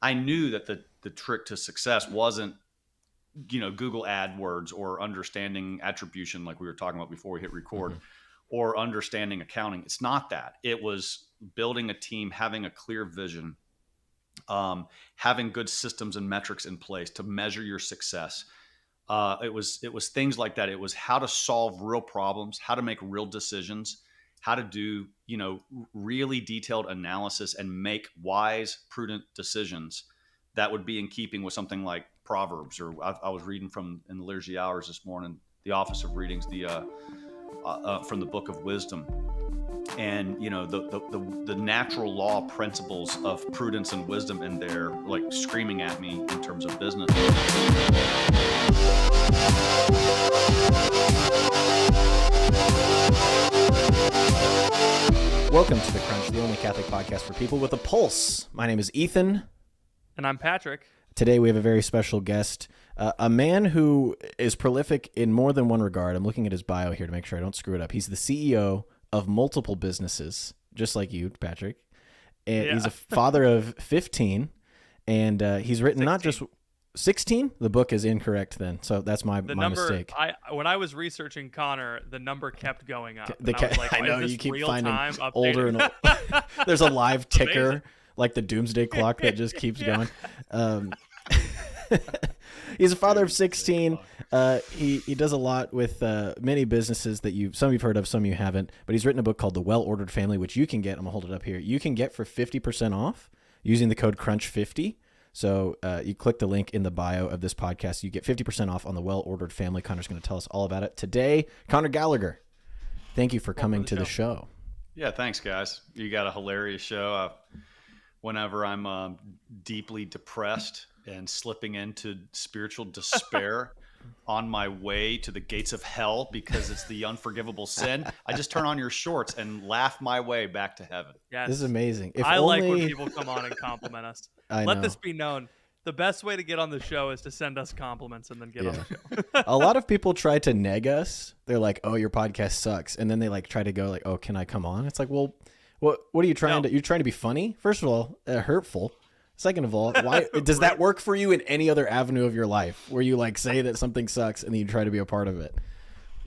I knew that the trick to success wasn't, Google AdWords or understanding attribution, like we were talking about before we hit record, Mm-hmm. or understanding accounting. It's not that. It was building a team, having a clear vision, having good systems and metrics in place to measure your success. It was things like that. It was how to solve real problems, how to make real decisions, how to do really detailed analysis and make wise, prudent decisions that would be in keeping with something like Proverbs. Or I was reading in the Liturgy Hours this morning, the Office of Readings, from the Book of Wisdom, and the natural law principles of prudence and wisdom in there, like screaming at me in terms of business. Welcome to The Crunch, the only Catholic podcast for people with a pulse. My name is Ethan. And I'm Patrick. Today we have a very special guest, a man who is prolific in more than one regard. I'm looking at his bio here to make sure I don't screw it up. He's the CEO of multiple businesses, just like you, Patrick. And he's a father of 15, and he's written 16. Not just 16. The book is incorrect then, so that's my mistake. When I was researching Conor, the number kept going up. I know you keep finding updated? older and older. There's a live ticker, like the doomsday clock that just keeps going. He's a father of 16. He does a lot with many businesses that some you've heard of, some you haven't. But he's written a book called The Well-Ordered Family, which you can get. I'm gonna hold it up here. You can get for 50% off using the code CRUNCH50. So you click the link in the bio of this podcast. You get 50% off on The Well-Ordered Family. Connor's going to tell us all about it today. Conor Gallagher, thank you for coming to the show. Yeah, thanks, guys. You got a hilarious show. Whenever I'm deeply depressed and slipping into spiritual despair on my way to the gates of hell because it's the unforgivable sin, I just turn on your shorts and laugh my way back to heaven. Yes. This is amazing. Like when people come on and compliment us. Let this be known. The best way to get on the show is to send us compliments and then get on the show. A lot of people try to neg us. They're like, "Oh, your podcast sucks," and then they try to go "Oh, can I come on?" It's like, well, what are you trying to? You're trying to be funny. First of all, hurtful. Second of all, why does that work for you in any other avenue of your life where you say that something sucks and then you try to be a part of it?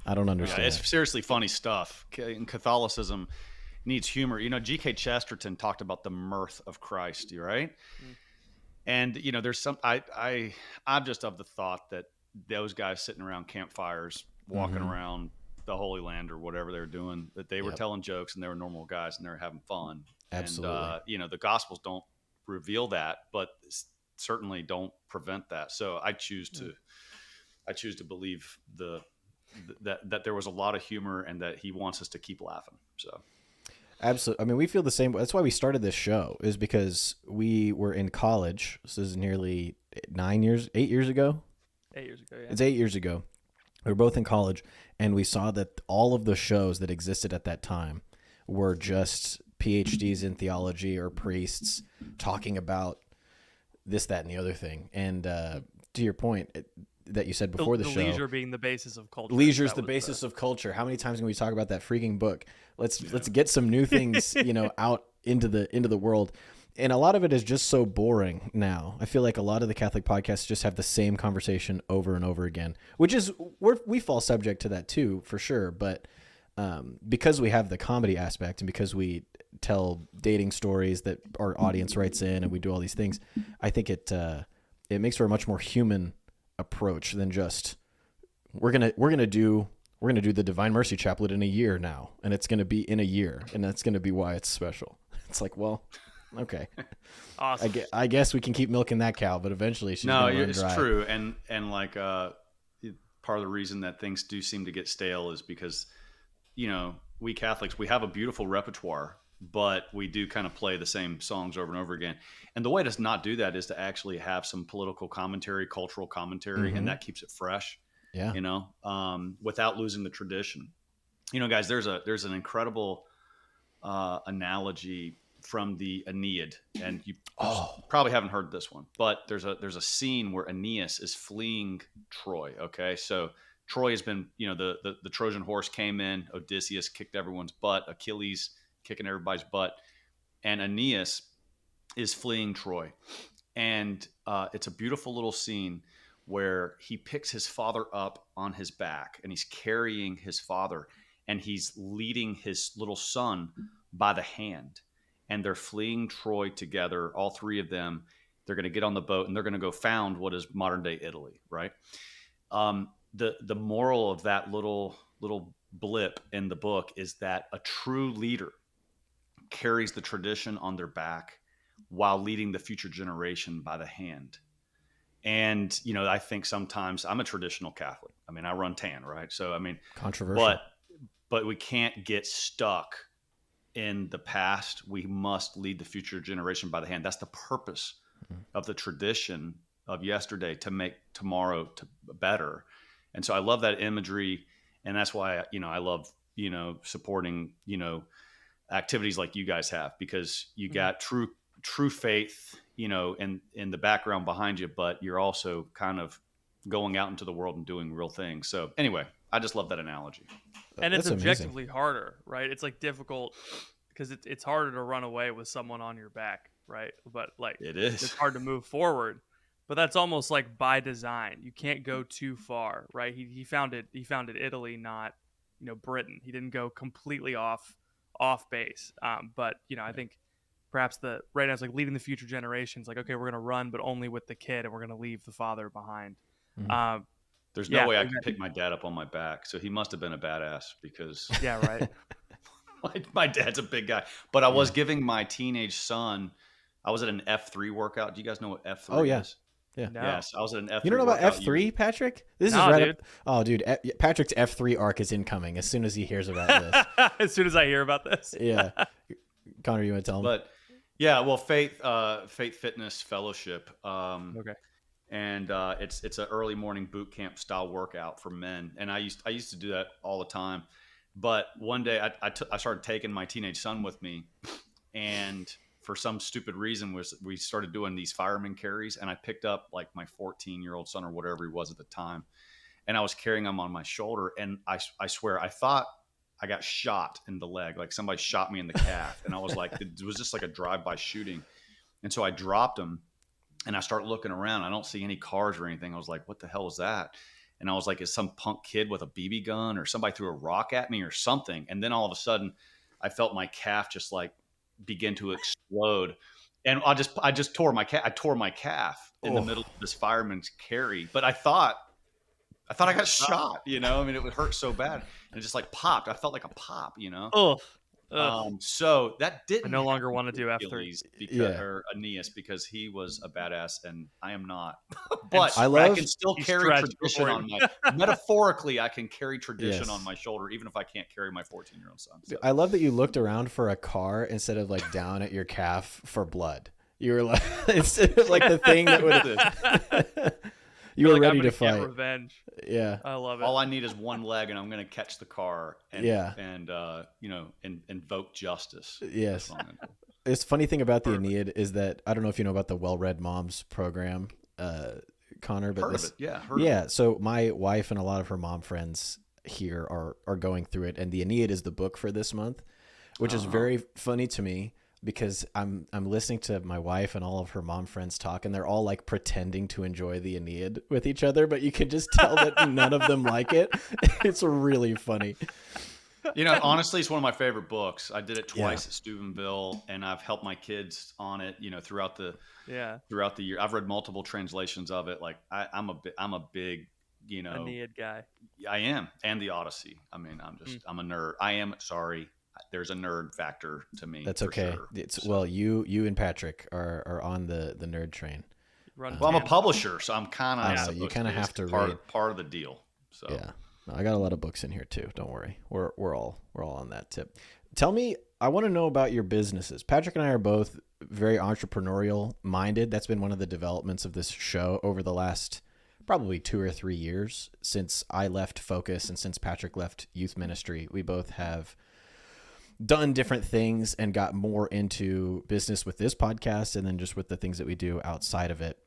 I don't understand. Yeah, it's seriously funny stuff. In Catholicism needs humor. G.K. Chesterton talked about the mirth of Christ, right? Mm. And there's some I'm just of the thought that those guys sitting around campfires, walking around the Holy Land or whatever they were doing, that they were telling jokes and they were normal guys and they were having fun. Absolutely. And the Gospels don't reveal that, but certainly don't prevent that. So I choose to believe that there was a lot of humor and that he wants us to keep laughing. So absolutely. I mean, we feel the same. That's why we started this show, is because we were in college. This is nearly 8 years ago. 8 years ago, yeah. It's 8 years ago. We were both in college, and we saw that all of the shows that existed at that time were just PhDs in theology or priests talking about this, that, and the other thing. And to your point that you said before the show, leisure being the basis of culture. Leisure is the basis of culture. How many times can we talk about that freaking book? Let's get some new things, out into the world. And a lot of it is just so boring now. I feel like a lot of the Catholic podcasts just have the same conversation over and over again, which is we fall subject to that too, for sure. But because we have the comedy aspect and because we tell dating stories that our audience writes in and we do all these things, I think it makes for a much more human approach than just we're gonna do the Divine Mercy Chaplet in a year now, and it's gonna be in a year, and that's gonna be why it's special. It's like, well, okay, awesome. I guess we can keep milking that cow, but eventually she's gonna run dry. It's true, and part of the reason that things do seem to get stale is because we Catholics, we have a beautiful repertoire, but we do kind of play the same songs over and over again. And the way to not do that is to actually have some political commentary, cultural commentary, and that keeps it fresh. Yeah. Without losing the tradition. Guys, there's an incredible analogy from the Aeneid, and you probably haven't heard this one, but there's a scene where Aeneas is fleeing Troy. Okay, so Troy has been, the Trojan horse came in, Odysseus kicked everyone's butt, Achilles kicking everybody's butt, and Aeneas is fleeing Troy. And it's a beautiful little scene where he picks his father up on his back and he's carrying his father and he's leading his little son by the hand. And they're fleeing Troy together, all three of them. They're going to get on the boat and they're going to go found what is modern day Italy, right? The moral of that little blip in the book is that a true leader carries the tradition on their back while leading the future generation by the hand. And, I think sometimes I'm a traditional Catholic. I mean, I run TAN, right? So, I mean, Controversial. but we can't get stuck in the past. We must lead the future generation by the hand. That's the purpose of the tradition of yesterday, to make tomorrow to better. And so I love that imagery. And that's why, I love, supporting, activities like you guys have, because you got true faith, in the background behind you, but you're also kind of going out into the world and doing real things. So anyway, I just love that analogy. And it's That's objectively harder, right? It's like difficult because it's harder to run away with someone on your back, right? But like It is. it's hard to move forward. But that's almost like by design. You can't go too far, right? He founded Italy, not Britain. He didn't go completely off base. But I think perhaps right now it's like leading the future generations. Like, okay, we're gonna run, but only with the kid, and we're gonna leave the father behind. Mhm. There's no way I could pick my dad up on my back. So he must have been a badass, because Yeah, right. my dad's a big guy. But I was giving my teenage son, I was at an F3 workout. Do you guys know what F3 is? Yeah. No. Yes, I was at an F3 You don't know about workout F3, Patrick? This No, is right dude. up. Oh, dude. Patrick's F3 arc is incoming as soon as he hears about this. As soon as I hear about this. Yeah. Connor, you want to tell him? But yeah, well, Faith Fitness Fellowship. Okay. And it's an early morning boot camp style workout for men. And I used to do that all the time. But one day I started taking my teenage son with me, and for some stupid reason we started doing these fireman carries, and I picked up like my 14-year-old son or whatever he was at the time, and I was carrying him on my shoulder, and I swear I thought I got shot in the leg, like somebody shot me in the calf, and I was like, it was just like a drive-by shooting, and so I dropped him, and I start looking around. I don't see any cars or anything. I was like, what the hell is that? And I was like, is some punk kid with a BB gun, or somebody threw a rock at me or something? And then all of a sudden I felt my calf just like begin to explode. And I just tore my calf. I tore my calf in the middle of this fireman's carry. But I thought I got shot, I mean, it would hurt so bad. And it just like popped. I felt like a pop, Oh. So that didn't. I no longer want to do F3. Achilles or Aeneas, because he was a badass and I am not. But I can still carry tradition on my metaphorically. I can carry tradition on my shoulder, even if I can't carry my 14-year-old son. So. I love that you looked around for a car instead of like down at your calf for blood. You were like, instead of like the thing that would. You were ready to fight. Revenge. Yeah, I love it. All I need is one leg, and I'm going to catch the car. And, and invoke justice. Yes. It's funny thing about the Aeneid is that I don't know if you know about the Well-Read Moms program, Connor, but heard of it. So my wife and a lot of her mom friends here are going through it, and the Aeneid is the book for this month, which is very funny to me. Because I'm listening to my wife and all of her mom friends talk, and they're all like pretending to enjoy the Aeneid with each other, but you can just tell that none of them like it. It's really funny. Honestly, it's one of my favorite books. I did it twice at Steubenville, and I've helped my kids on it. Throughout the year, I've read multiple translations of it. Like I'm a big Aeneid guy. I am, and the Odyssey. I mean, I'm a nerd. I am sorry. There's a nerd factor to me. That's okay. Sure. Well, you and Patrick are on the nerd train. Well, I'm a publisher, so I'm kind of you kind of have to read part of the deal. So yeah, I got a lot of books in here too. Don't worry, we're all on that tip. Tell me, I want to know about your businesses. Patrick and I are both very entrepreneurial minded. That's been one of the developments of this show over the last probably 2 or 3 years since I left Focus and since Patrick left youth ministry. We both have done different things and got more into business with this podcast and then just with the things that we do outside of it.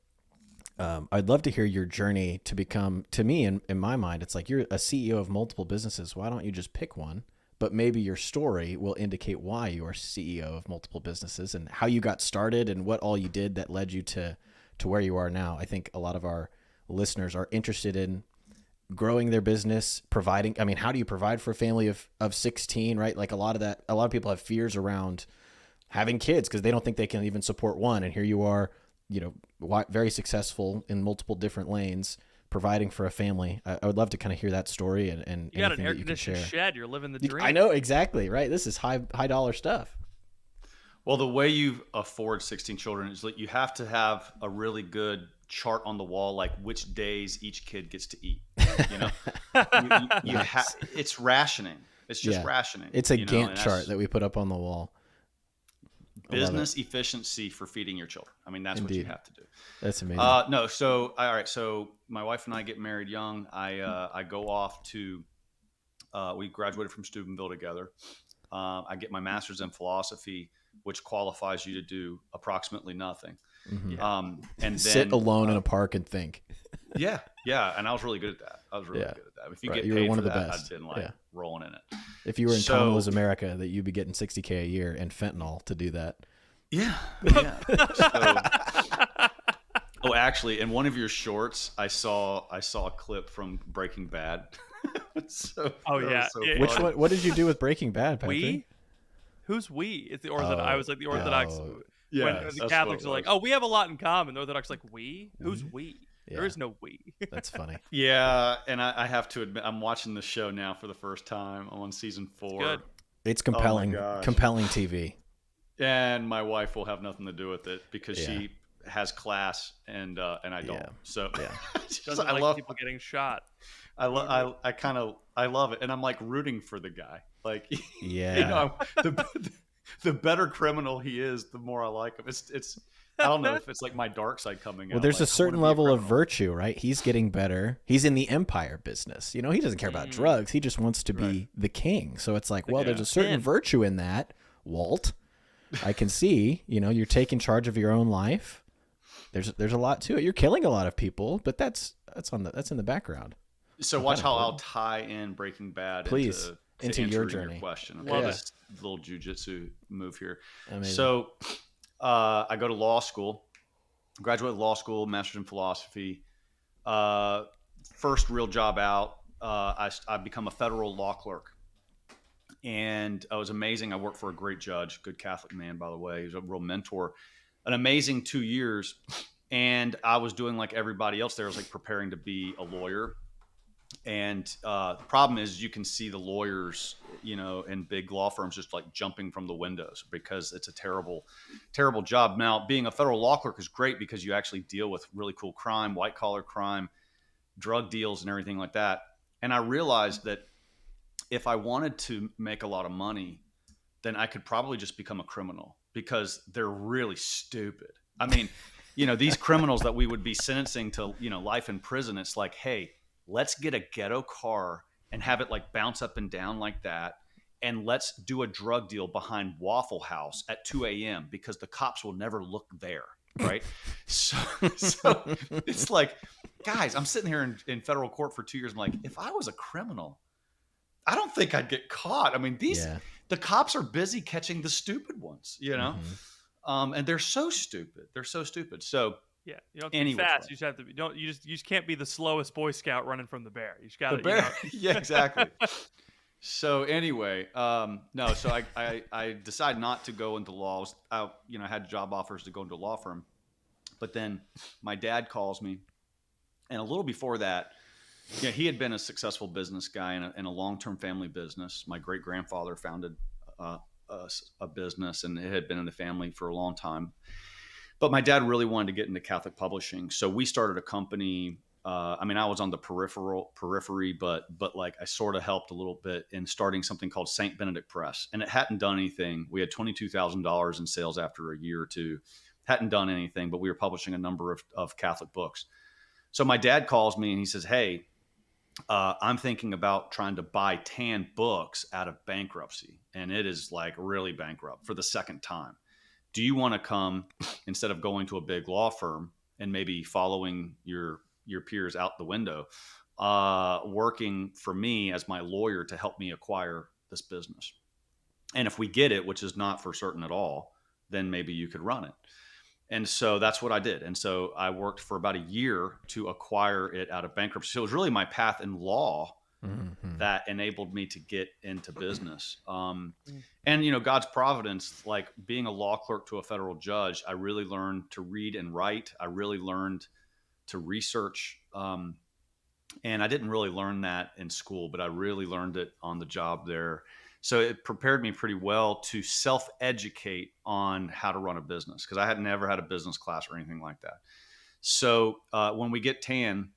I'd love to hear your journey to become, to me, in my mind, it's like you're a CEO of multiple businesses. Why don't you just pick one? But maybe your story will indicate why you are CEO of multiple businesses and how you got started and what all you did that led you to to where you are now. I think a lot of our listeners are interested in growing their business, providing. I mean, how do you provide for a family of 16, right? Like a lot of people have fears around having kids because they don't think they can even support one. And here you are, very successful in multiple different lanes, providing for a family. I would love to kind of hear that story and You got an anything air that you can conditioned share. shed. You're living the dream. I know exactly, right? This is high dollar stuff. Well, the way you afford 16 children is that you have to have a really good chart on the wall, like which days each kid gets to eat. You know, Nice. it's rationing. It's just Yeah. rationing. It's a and Gantt chart that's that we put up on the wall. I love it. business efficiency for feeding your children. I mean, that's what you Indeed. have to do. That's amazing. No, so all right. So my wife and I get married young. I go off to. We graduated from Steubenville together. I get my master's in philosophy, which qualifies you to do approximately nothing. Mhm. And Sit then alone in a park and think. yeah, and I was really good at that. I was really good at that. If you Right. get You were paid one for of the that, best. I'd been Yeah. rolling in it. If you were in So- Kamala's America, that you'd be getting $60K a year and fentanyl to do that. Yeah, yeah. Oh, actually, in one of your shorts, I saw a clip from Breaking Bad. So Oh, that yeah. was so Yeah. Which funny. one? What did you do with Breaking Bad, Patrick? We? Who's we? It's the Orthodox. I was like the Orthodox. Oh, Yeah, When that's the what Catholics it are like, was. "Oh, we have a lot in common." The Orthodox are like, "We? Who's we? There Yeah. is no we." That's funny. Yeah, and I have to admit, I'm watching the show now for the first time. I'm on season 4. good. It's compelling. gosh. Compelling TV. And my wife will have nothing to do with it because Yeah. she has class and I don't. Yeah. So Yeah. Doesn't I like love people getting shot. I love it, and I'm like rooting for the guy. Like Yeah. the better criminal he is, the more I like him. It's I don't know if it's like my dark side coming out. Well, there's like, a I certain wanna be a level of criminal. virtue, right? He's getting better. He's in the empire business. He doesn't care about drugs. He just wants to be the king. So it's like, well, there's a certain king. virtue in that, Walt. I can see, you're taking charge of your own life. There's a lot to it. You're killing a lot of people, but that's in the background. So watch how I'll tie in Breaking Bad Please, into answering your journey. question. Okay, Love this little jujitsu move here. Amazing. So I go to law school, graduate law school, master's in philosophy. First real job out, I become a federal law clerk. And it was amazing. I worked for a great judge, good Catholic man, by the way. He was a real mentor. An amazing 2 years. And I was doing like everybody else there. I was like preparing to be a lawyer. And the problem is you can see the lawyers, in big law firms just like jumping from the windows because it's a terrible, terrible job. Now, being a federal law clerk is great because you actually deal with really cool crime, white collar crime, drug deals and everything like that. And I realized that if I wanted to make a lot of money, then I could probably just become a criminal because they're really stupid. I mean, these criminals that we would be sentencing to, life in prison, it's like, hey, let's get a ghetto car and have it like bounce up and down like that. And let's do a drug deal behind Waffle House at 2 a.m. because the cops will never look there. Right. so it's like, guys, I'm sitting here in federal court for 2 years. I'm like, if I was a criminal, I don't think I'd get caught. I mean, the cops are busy catching the stupid ones, Mm-hmm. and they're so stupid. So Yeah, you don't have to be fast. You just have to be. You just can't be the slowest Boy Scout running from the bear. You just got the to. bear, yeah, exactly. So anyway, no. So I decided not to go into law. I had job offers to go into a law firm, but then my dad calls me, and a little before that, he had been a successful business guy in a long-term family business. My great-grandfather founded a business, and it had been in the family for a long time. But my dad really wanted to get into Catholic publishing, so we started a company. I mean, I was on the periphery, but like I sort of helped a little bit in starting something called Saint Benedict Press, and it hadn't done anything. We had $22,000 in sales after a year or two. Hadn't done anything, but we were publishing a number of Catholic books. So my dad calls me and he says, "Hey, I'm thinking about trying to buy Tan Books out of bankruptcy, and it is like really bankrupt for the second time. Do you want to come instead of going to a big law firm and maybe following your peers out the window, working for me as my lawyer to help me acquire this business? And if we get it, which is not for certain at all, then maybe you could run it." And so that's what I did. And so I worked for about a year to acquire it out of bankruptcy. So it was really my path in law Hmm. that enabled me to get into business. Mm. And God's providence, like being a law clerk to a federal judge, I really learned to read and write. I really learned to research. And I didn't really learn that in school, but I really learned it on the job there. So it prepared me pretty well to self educate on how to run a business because I had never had a business class or anything like that. So when we get TAN,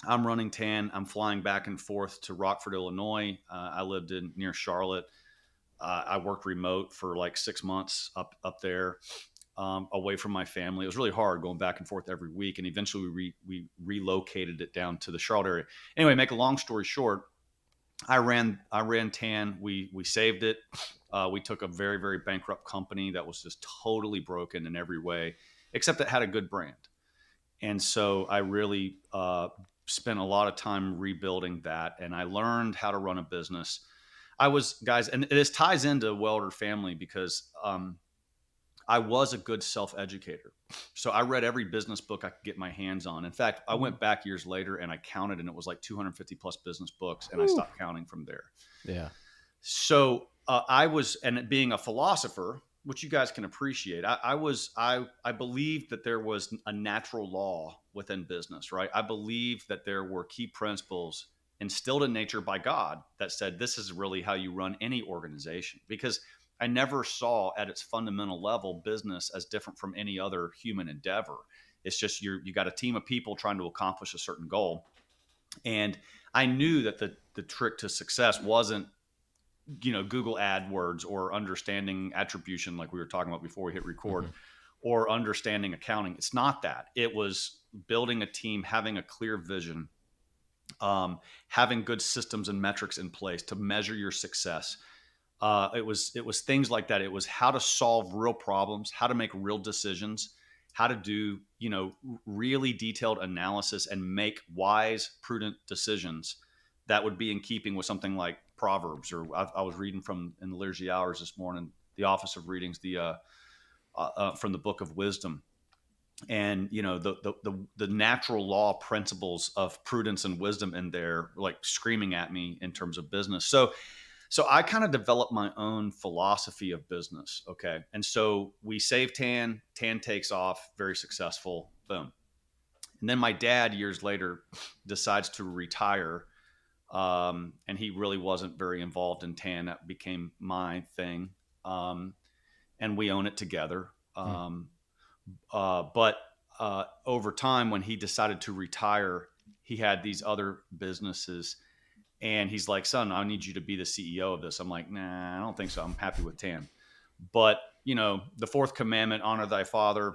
I'm running TAN. I'm flying back and forth to Rockford, Illinois. I lived in near Charlotte. I worked remote for like 6 months up there, away from my family. It was really hard going back and forth every week, and eventually we relocated it down to the Charlotte area. Anyway, make a long story short, I ran TAN. We saved it. We took a very very bankrupt company that was just totally broken in every way, except it had a good brand. And so I really spent a lot of time rebuilding that, and I learned how to run a business. I was guys, and this ties into welder family because I was a good self educator. So I read every business book I could get my hands on. In fact, I Mhm. went back years later and I counted, and it was like 250 plus business books, and I Whew. stopped counting from there. Yeah. So I was, and being a philosopher, which you guys can appreciate, I believed that there was a natural law within business, right? I believed that there were key principles instilled in nature by God that said this is really how you run any organization. Because I never saw at its fundamental level business as different from any other human endeavor. It's just you got a team of people trying to accomplish a certain goal, and I knew that the trick to success wasn't Google AdWords or understanding attribution like we were talking about before we hit record, Hmm. or understanding accounting. It's not that. It was building a team, having a clear vision, having good systems and metrics in place to measure your success. It was things like that. It was how to solve real problems, how to make real decisions, how to do really detailed analysis and make wise, prudent decisions that would be in keeping with something like Proverbs. Or I was reading from in the Liturgy Hours this morning, the Office of Readings, from the Book of Wisdom, and the natural law principles of prudence and wisdom in there, like screaming at me in terms of business. So I kind of developed my own philosophy of business. Okay. And so we save TAN takes off, very successful. Boom. And then my dad, years later, decides to retire. And he really wasn't very involved in TAN. That became my thing. Um, and we own it together. Mm. But over time, when he decided to retire, he had these other businesses, and he's like, "Son, I need you to be the CEO of this." I'm like, "Nah, I don't think so. I'm happy with TAN." But the fourth commandment, honor thy father.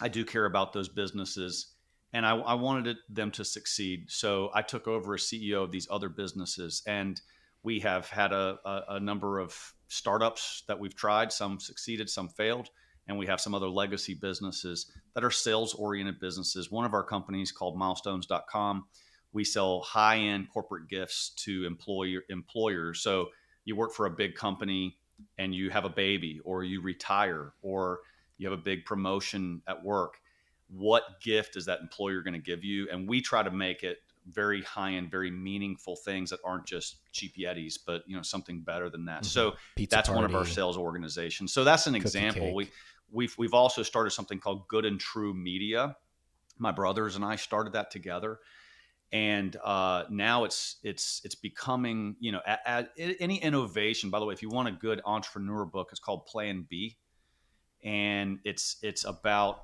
I do care about those businesses, and I wanted them to succeed. So I took over as CEO of these other businesses, and we have had a number of startups that we've tried. Some succeeded, some failed, and we have some other legacy businesses that are sales oriented businesses. One of our companies called milestones.com. We sell high end corporate gifts to employers. So you work for a big company and you have a baby, or you retire, or you have a big promotion at work. What gift is that employer going to give you? And we try to make it very high end, very meaningful things that aren't just cheap Yetis, but something better than that. Hmm. So Pizza that's one of our party, sales organizations. So that's an cookie example. cake. We've also started something called Good and True Media. My brothers and I started that together, and now it's becoming any innovation. By the way, if you want a good entrepreneur book, it's called Plan B, and it's about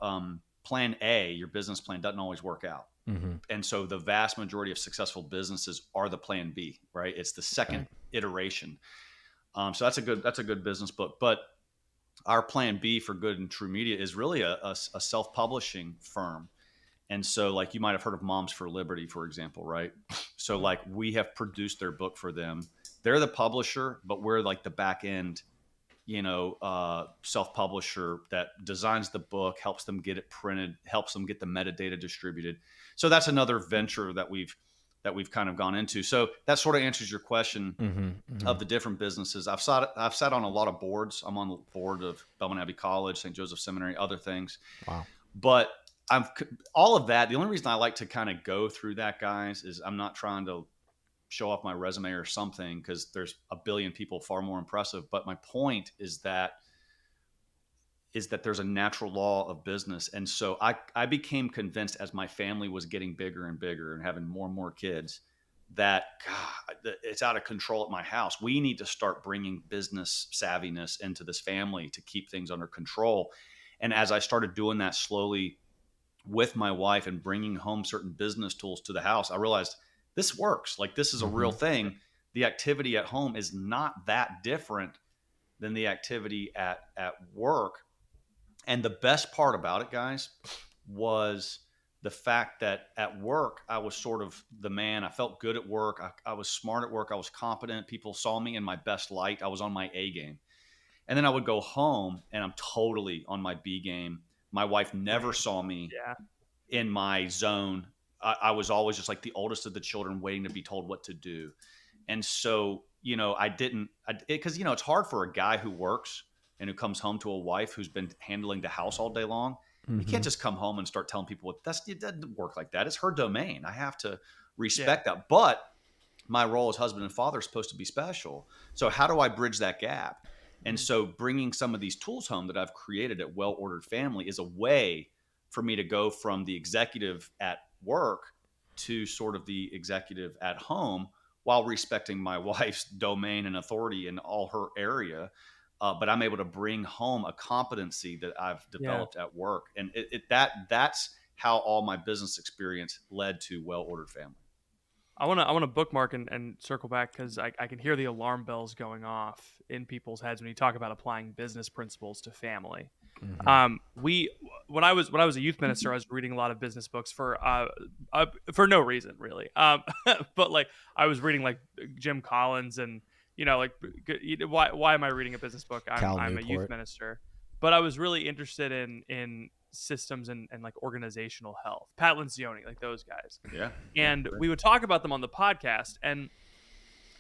plan A. Your business plan doesn't always work out, Hmm. and so the vast majority of successful businesses are the plan B, right? It's the second Right. iteration. So that's a good business book. But our plan B for Good and True Media is really a self-publishing firm. And so, like, you might have heard of Moms for Liberty, for example, right? So like we have produced their book for them. They're the publisher, but we're like the back end self-publisher that designs the book, helps them get it printed, helps them get the metadata distributed. So that's another venture that we've kind of gone into. So that sort of answers your question of the different businesses. I've sat on a lot of boards. I'm on the board of Belmont Abbey College, St. Joseph Seminary, other things. Wow. But I've all of that. The only reason I like to kind of go through that, guys, is I'm not trying to show off my resume or something, because there's a billion people far more impressive. But my point is that there's a natural law of business. And so I became convinced, as my family was getting bigger and bigger and having more and more kids, that God, it's out of control at my house. We need to start bringing business savviness into this family to keep things under control. And as I started doing that slowly with my wife and bringing home certain business tools to the house, I realized this works. Like, this is a real thing. The activity at home is not that different than the activity at work. And the best part about it, guys, was the fact that at work, I was sort of the man. I felt good at work. I was smart at work. I was competent. People saw me in my best light. I was on my A game. And then I would go home and I'm totally on my B game. My wife never saw me Yeah. in my zone. I was always just like the oldest of the children, waiting to be told what to do. And so, I didn't, because, it's hard for a guy who works and who comes home to a wife who's been handling the house all day long. You can't just come home and start telling people it doesn't work like that. It's her domain. I have to respect that. But my role as husband and father is supposed to be special. So how do I bridge that gap? And so bringing some of these tools home that I've created at Well Ordered Family is a way for me to go from the executive at work to sort of the executive at home, while respecting my wife's domain and authority in all her area. But I'm able to bring home a competency that I've developed at work. And that's how all my business experience led to Well Ordered Family. I want to bookmark and circle back, because I can hear the alarm bells going off in people's heads when you talk about applying business principles to family. We when I was a youth minister, I was reading a lot of business books for no reason really. But like, I was reading like Jim Collins, and like, why am I reading a business book? I'm a youth minister, but I was really interested in systems and like organizational health. Pat Lencioni, like those guys. Yeah. And we would talk about them on the podcast, and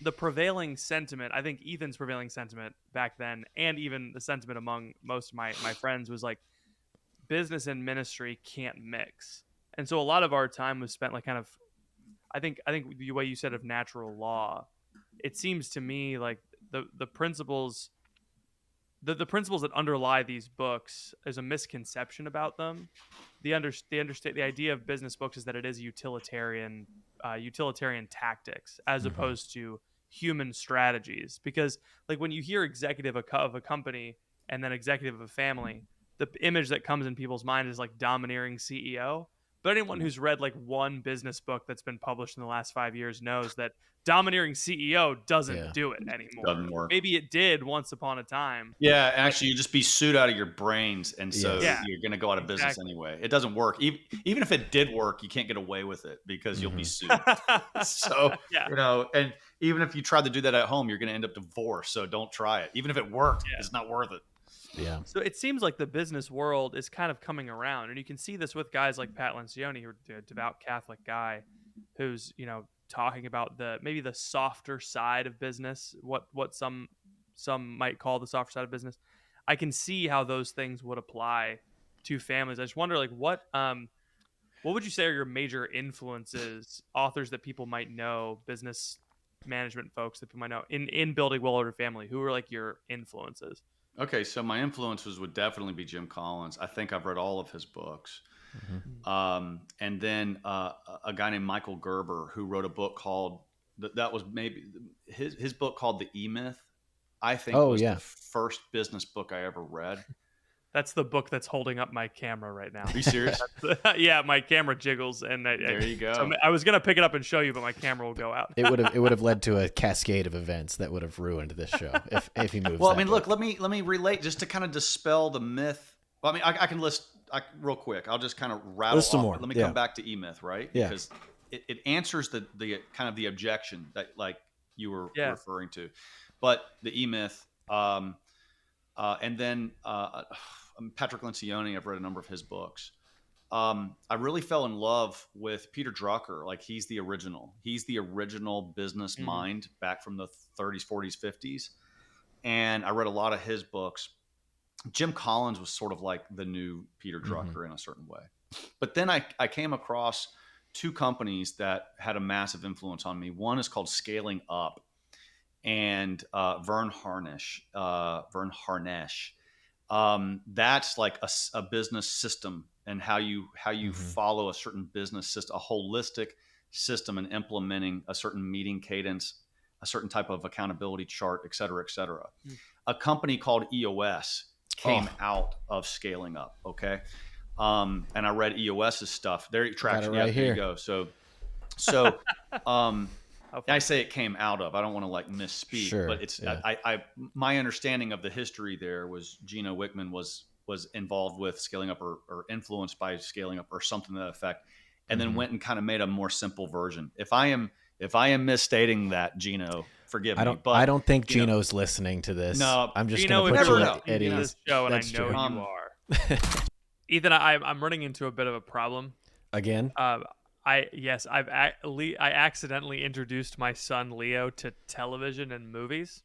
the prevailing sentiment, I think Ethan's prevailing sentiment back then, and even the sentiment among most of my friends, was like, business and ministry can't mix. And so a lot of our time was spent like kind of, I think the way you said of natural law, it seems to me like the principles the principles that underlie these books is a misconception about them. The idea of business books is that it is utilitarian tactics, as opposed to human strategies. Because like, when you hear executive of a company and then executive of a family, the image that comes in people's mind is like domineering CEO. But anyone who's read like one business book that's been published in the last 5 years knows that domineering CEO doesn't do it anymore. Doesn't work. Maybe it did once upon a time. Yeah, actually, you just be sued out of your brains, and so Yeah, you're going to go out of business anyway. It doesn't work. Even if it did work, you can't get away with it because you'll be sued. So, and even if you tried to do that at home, you're going to end up divorced. So don't try it. Even if it worked, it's not worth it. Yeah. So it seems like the business world is kind of coming around, and you can see this with guys like Pat Lencioni, who's a devout Catholic guy, who's talking about maybe the softer side of business, what some might call the softer side of business. I can see how those things would apply to families. I just wonder, like, what would you say are your major influences, authors that people might know, business management folks that people might know in building well-ordered family? Who are like your influences? Okay, so my influences would definitely be Jim Collins. I think I've read all of his books. And then a guy named Michael Gerber, who wrote a book called, that was maybe his book called The E-Myth, I think was the first business book I ever read. That's the book that's holding up my camera right now. Are you serious? Yeah, my camera jiggles, and there you go. So I was gonna pick it up and show you, but my camera will go out. It would have led to a cascade of events that would have ruined this show if he moves. Well, I mean, look, let me relate just to kind of dispel the myth. Well, I mean, I can list real quick. I'll just kind of rattle list some off. more. Let me come back to E-Myth, right? Yeah. Because it answers the kind of the objection that like you were referring to, but the E-Myth, and then Patrick Lencioni. I've read a number of his books. I really fell in love with Peter Drucker. Like he's the original. He's the original business Hmm. mind back from the 30s, 40s, 50s. And I read a lot of his books. Jim Collins was sort of like the new Peter Mm-hmm. Drucker in a certain way. But then I came across two companies that had a massive influence on me. One is called Scaling Up, and Vern Harnish. That's like a business system, and how you Mm-hmm. follow a certain business system, a holistic system, and implementing a certain meeting cadence, a certain type of accountability chart, et cetera, et cetera. A company called EOS Oh, came out of Scaling Up. Okay. And I read EOS's stuff. Their I got it traction. Yeah, right there you here. go. So, um, How I funny. say it came out of. I don't want to like misspeak, but Sure. it's Yeah. my understanding of the history there was Gino Wickman was involved with Scaling Up, or influenced by Scaling Up, or something to that effect, and then Mm-hmm. went and kind of made a more simple version. If I am misstating that, Gino, forgive me, I but don't think you know, Gino's listening to this. no, I'm just gonna Gino, if put never you you're at know. listening to You this ease. show, and I That's know true. you are, Ethan, I'm running into a bit of a problem. Again. I accidentally introduced my son Leo to television and movies,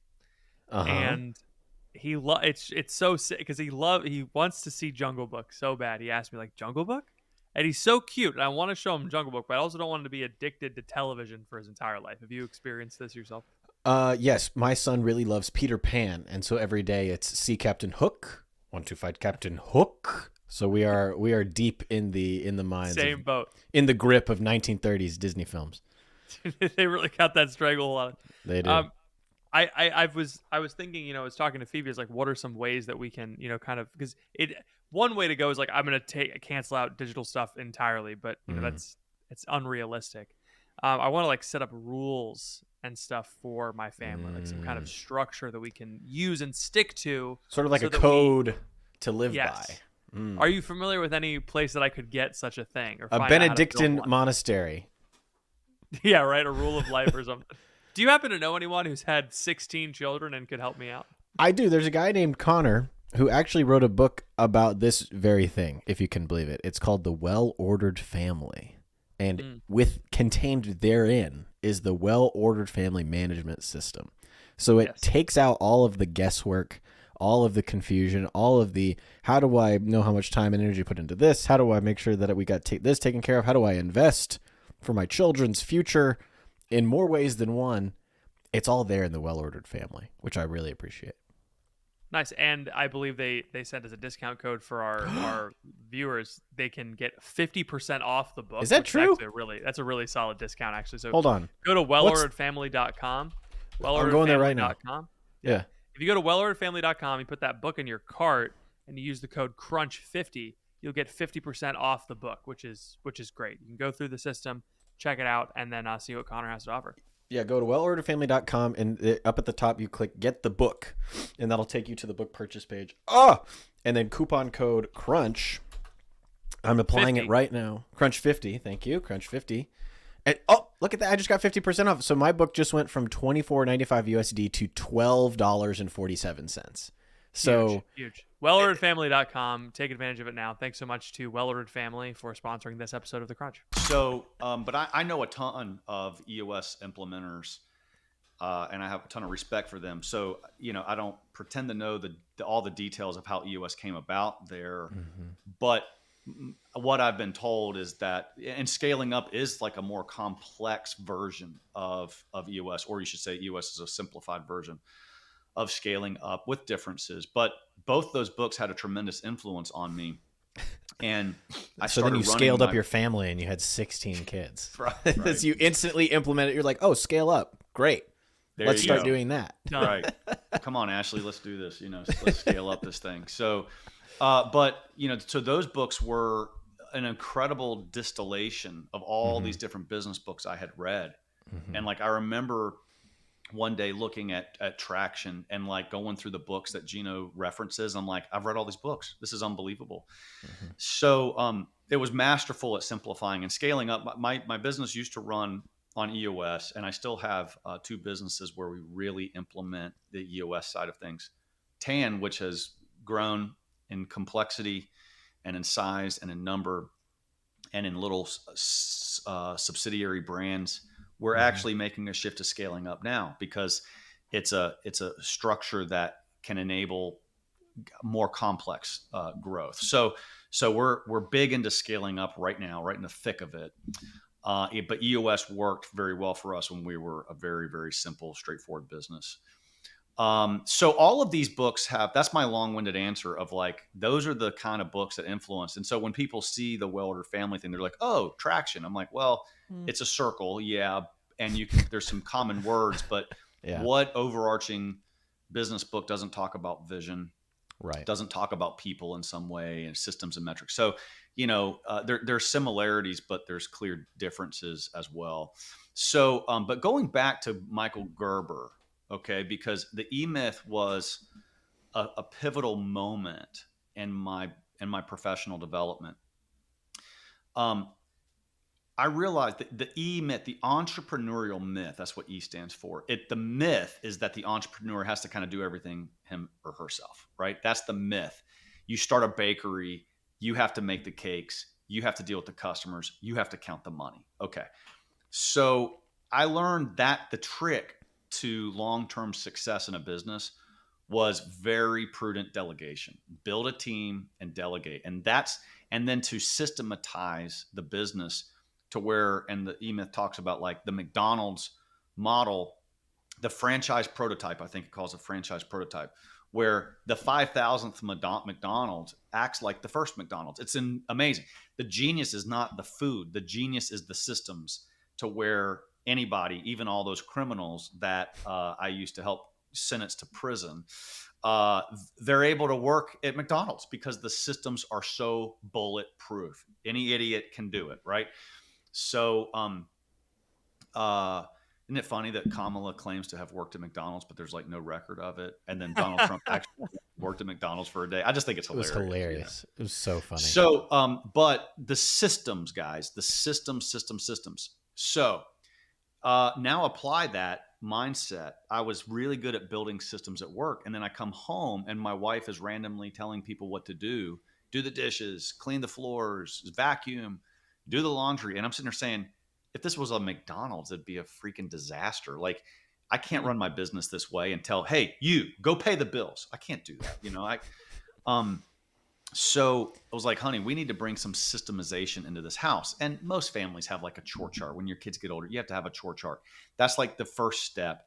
Uh-huh. and it's so sick because he wants to see Jungle Book so bad. He asked me like Jungle Book, and he's so cute, and I want to show him Jungle Book, but I also don't want him to be addicted to television for his entire life. Have you experienced this yourself? Yes, my son really loves Peter Pan, and so every day it's see Captain Hook, want to fight Captain Hook. So we are deep in the minds of Same boat. in the grip of 1930s Disney films. They really got that stranglehold on it. They do. Um, I was thinking, I was talking to Phoebe, is like, what are some ways that we can, kind of, because it one way to go is like, I'm gonna cancel out digital stuff entirely, but Mm. it's unrealistic. I want to like set up rules and stuff for my family, like some kind of Mm. structure that we can use and stick to, Sort of like so a that we code to live by. yes. Are Mm. you familiar with any place that I could get such a thing or A find out how to build Benedictine one? monastery. Yeah, right. A rule of life or something. Do you happen to know anyone who's had 16 children and could help me out? I do. There's a guy named Connor who actually wrote a book about this very thing, if you can believe it. It's called The Well-Ordered Family. And Mm, with contained therein is the well-ordered family management system. So it yes. takes out all of the guesswork, all of the confusion, all of the how do I know how much time and energy put into this? How do I make sure that we got this taken care of? How do I invest for my children's future in more ways than one? It's all there in the well-ordered family, which I really appreciate. Nice. And I believe they sent us a discount code for our viewers. They can get 50% off the book, Is that which is true? actually that's a really solid discount actually. So Hold on. go to What's wellorderedfamily.com. I'm going there right now. Wellorderedfamily.com. Yeah. Yeah. If you go to wellorderedfamily.com, you put that book in your cart and you use the code crunch50, you'll get 50% off the book, which is great. You can go through the system, check it out, and then see what Connor has to offer. Yeah, go to wellorderedfamily.com and up at the top you click get the book and that'll take you to the book purchase page. Oh, and then coupon code crunch. I'm applying 50. it right now. Crunch 50. Thank you. Crunch 50. And oh, look at that. I just got 50% off. So my book just went from $24.95 USD to $12.47. So Huge. Wellorderedfamily.com. Take advantage of it now. Thanks so much to Wellordered Family for sponsoring this episode of The Crunch. So, but I know a ton of EOS implementers, and I have a ton of respect for them. So, I don't pretend to know all the details of how EOS came about there, but what I've been told is that, and Scaling Up is like a more complex version of EOS, or you should say EOS is a simplified version of Scaling Up with differences. But both those books had a tremendous influence on me, and I so then started you running scaled up my your family and you had 16 kids. right. As you instantly implement it, you're like, oh, scale up. Great. There Let's you start go. doing that. Done. Right. Come on, Ashley, let's do this. Let's scale up this thing. So, so those books were an incredible distillation of all these different business books I had read. And like, I remember one day looking at Traction and like going through the books that Gino references. I'm like, I've read all these books. This is unbelievable. So, it was masterful at simplifying and scaling up. My business used to run on EOS, and I still have two businesses where we really implement the EOS side of things. TAN, which has grown in complexity and in size and in number, and in little subsidiary brands, we're Mm-hmm. actually making a shift to scaling up now, because it's a structure that can enable more complex growth. So we're big into scaling up right now, right in the thick of it. But EOS worked very well for us when we were a very, very simple, straightforward business. So all of these books have, that's my long-winded answer of like, those are the kind of books that influence. And so when people see the Well-Ordered Family thing, they're like, oh, traction. I'm like, well, Mm. it's a circle. Yeah. And you can, there's some common words, but Yeah. what overarching business book doesn't talk about vision, Right. doesn't talk about people in some way, and systems and metrics? So, there's similarities, but there's clear differences as well. So, but going back to Michael Gerber, okay, because the E Myth was a pivotal moment in my professional development. Um, I realized that the E myth, the entrepreneurial myth, that's what E stands for. The myth is that the entrepreneur has to kind of do everything him or herself, right? That's the myth. You start a bakery, you have to make the cakes, you have to deal with the customers, you have to count the money. Okay. So I learned that the trick to long-term success in a business was very prudent delegation. Build a team and delegate. And then to systematize the business to where, and the E-Myth talks about like the McDonald's model, the franchise prototype, I think it calls a franchise prototype, where the 5,000th McDonald's acts like the first McDonald's. It's amazing. The genius is not the food, the genius is the systems, to where anybody, even all those criminals that I used to help sentence to prison, uh, they're able to work at McDonald's because the systems are so bulletproof. Any idiot can do it, right? So, uh, isn't it funny that Kamala claims to have worked at McDonald's, but there's like no record of it? And then Donald Trump actually worked at McDonald's for a day. I just think it's It was hilarious. hilarious. It was so funny. So, but the systems, guys, the systems. So now apply that mindset. I was really good at building systems at work. And then I come home and my wife is randomly telling people what to do the dishes, clean the floors, vacuum, do the laundry. And I'm sitting there saying, if this was a McDonald's, it'd be a freaking disaster. Like, I can't run my business this way and tell, hey, you go pay the bills. I can't do that. Um, so I was like, honey, we need to bring some systemization into this house. And most families have like a chore chart. When your kids get older, you have to have a chore chart. That's like the first step.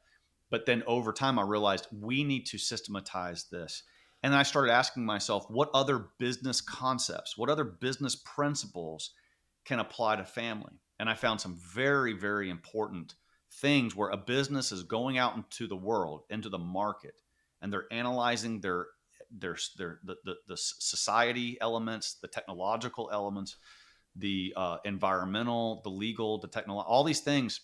But then over time, I realized we need to systematize this. And then I started asking myself, what other business concepts, what other business principles can apply to family? And I found some very, very important things where a business is going out into the world, into the market, and they're analyzing the society elements, the technological elements, the environmental, the legal, the technology, all these things.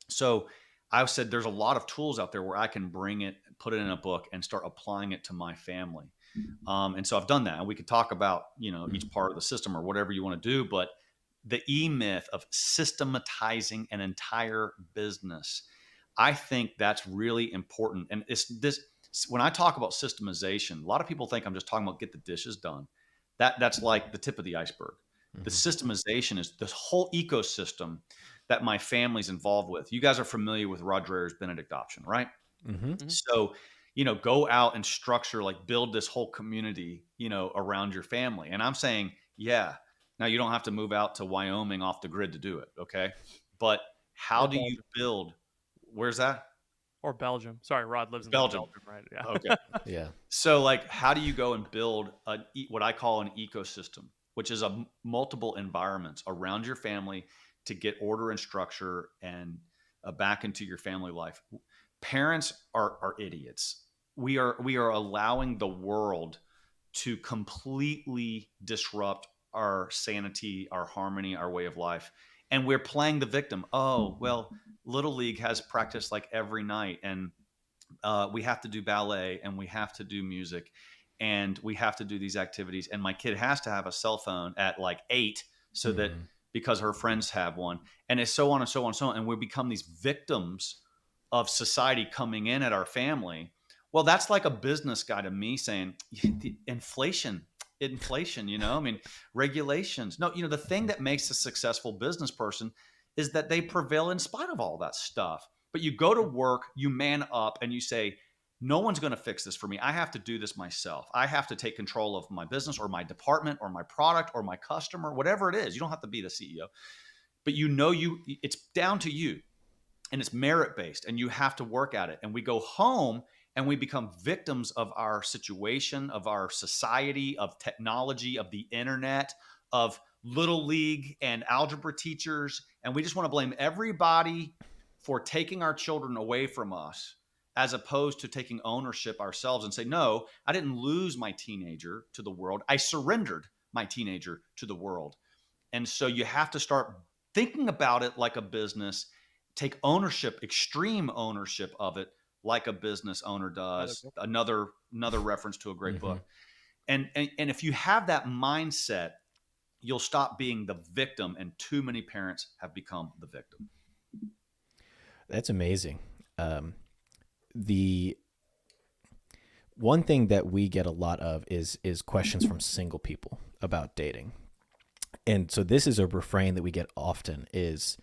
So I said, there's a lot of tools out there where I can bring it, put it in a book, and start applying it to my family. And so I've done that. And we could talk about, each part of the system or whatever you want to do, but the E myth of systematizing an entire business, I think that's really important. And it's this, when I talk about systemization, a lot of people think I'm just talking about get the dishes done. That's like the tip of the iceberg. The Mm-hmm. systemization is this whole ecosystem that my family's involved with. You guys are familiar with Rod Dreher's Benedict option, right? Mm-hmm. Mhm. So, go out and structure, like build this whole community, around your family. And I'm saying, yeah, now you don't have to move out to Wyoming off the grid to do it. Okay. But how Or do you Belgium. build? Where's that? Or Belgium. Sorry, Rod lives in Belgium. Belgium, right? Yeah. Okay. Yeah. So, like, how do you go and build what I call an ecosystem, which is multiple environments around your family to get order and structure and back into your family life? Parents are idiots. We are allowing the world to completely disrupt our sanity, our harmony, our way of life, and we're playing the victim. Oh well, little league has practice like every night, and we have to do ballet and we have to do music and we have to do these activities, and my kid has to have a cell phone at like 8 so that, Mm-hmm. because her friends have one, and it's so on and so on and so on, and we become these victims of society coming in at our family. Well, that's like a business guy to me saying the inflation, inflation, I mean, regulations. No, the thing that makes a successful business person is that they prevail in spite of all that stuff. But you go to work, you man up, and you say, no one's going to fix this for me. I have to do this myself. I have to take control of my business or my department or my product or my customer, whatever it is. You don't have to be the CEO, but it's down to you, and it's merit based, and you have to work at it. And we go home and we become victims of our situation, of our society, of technology, of the internet, of little league and algebra teachers. And we just want to blame everybody for taking our children away from us, as opposed to taking ownership ourselves and say, no, I didn't lose my teenager to the world. I surrendered my teenager to the world. And so you have to start thinking about it like a business, take ownership, extreme ownership of it, like a business owner does. Another reference to a great book. And if you have that mindset, you'll stop being the victim. And too many parents have become the victim. That's amazing. The one thing that we get a lot of is questions from single people about dating. And so this is a refrain that we get often is,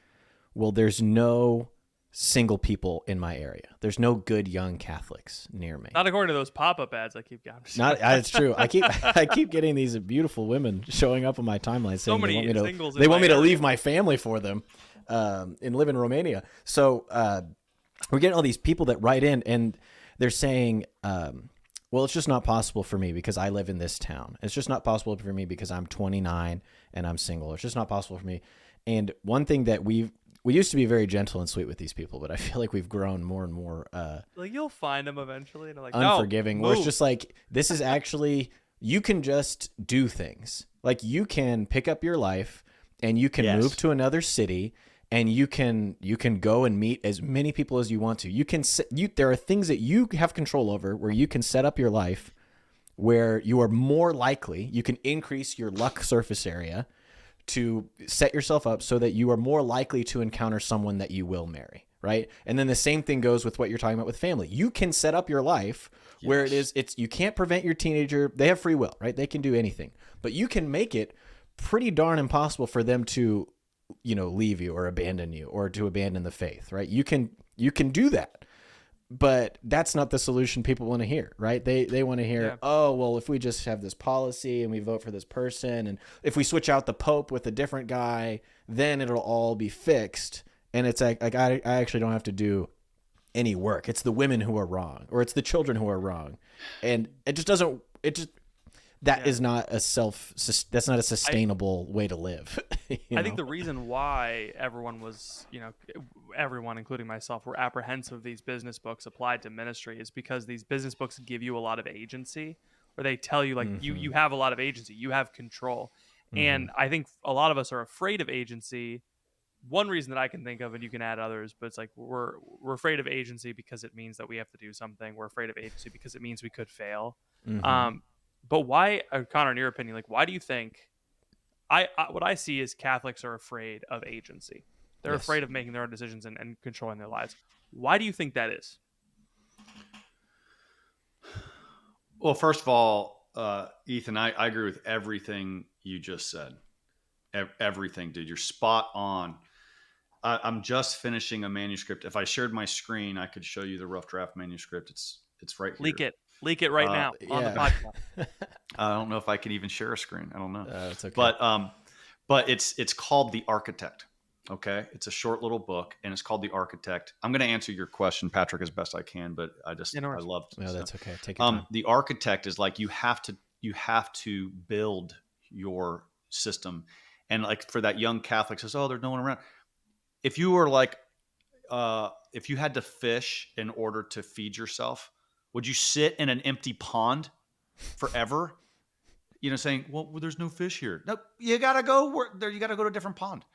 well, there's no single people in my area. There's no good young Catholics near me. Not according to those pop-up ads I keep getting. It's true. I keep getting these beautiful women showing up on my timeline saying they want me to leave my family for them and live in Romania. So we're getting all these people that write in and they're saying, well, it's just not possible for me because I live in this town. It's just not possible for me because I'm 29 and I'm single. It's just not possible for me. And one thing that we used to be very gentle and sweet with these people, but I feel like we've grown more and more like you'll find them eventually, and they're like, unforgiving. No, where it's just like, this is actually, you can just do things. Like you can pick up your life and you can move to another city and you can go and meet as many people as you want to. There are things that you have control over where you can set up your life where you are more likely, you can increase your luck surface area to set yourself up so that you are more likely to encounter someone that you will marry, right? And then the same thing goes with what you're talking about with family. You can set up your life where you can't prevent your teenager. They have free will, right? They can do anything, but you can make it pretty darn impossible for them to, leave you or abandon you or to abandon the faith, right? You can do that. But that's not the solution people want to hear, right? They want to hear, oh, well, if we just have this policy and we vote for this person, and if we switch out the Pope with a different guy, then it'll all be fixed. And it's like I actually don't have to do any work. It's the women who are wrong, or it's the children who are wrong. And it just doesn't, is not that's not a sustainable way to live. I think the reason why everyone was, everyone, including myself, were apprehensive of these business books applied to ministry is because these business books give you a lot of agency, or they tell you like you have a lot of agency, you have control. And I think a lot of us are afraid of agency. One reason that I can think of, and you can add others, but it's like we're afraid of agency because it means that we have to do something. We're afraid of agency because it means we could fail. But why, Connor, in your opinion, like why do you think what I see is Catholics are afraid of agency? They're afraid of making their own decisions and controlling their lives. Why do you think that is? Well, first of all, Ethan, I agree with everything you just said. Everything, dude. You're spot on. I'm just finishing a manuscript. If I shared my screen, I could show you the rough draft manuscript. It's right here. Leak it right now on the podcast. I don't know if I can even share a screen. I don't know. It's okay. But it's called The Architect. Okay, it's a short little book, and it's called The Architect. I'm going to answer your question, Patrick, as best I can, but I love. No, that's okay. Take your time. The Architect is like you have to build your system, and like for that young Catholic says, oh, there's no one around. If you were like, if you had to fish in order to feed yourself, would you sit in an empty pond forever? Saying, well, there's no fish here. No, you gotta go there. You gotta go to a different pond.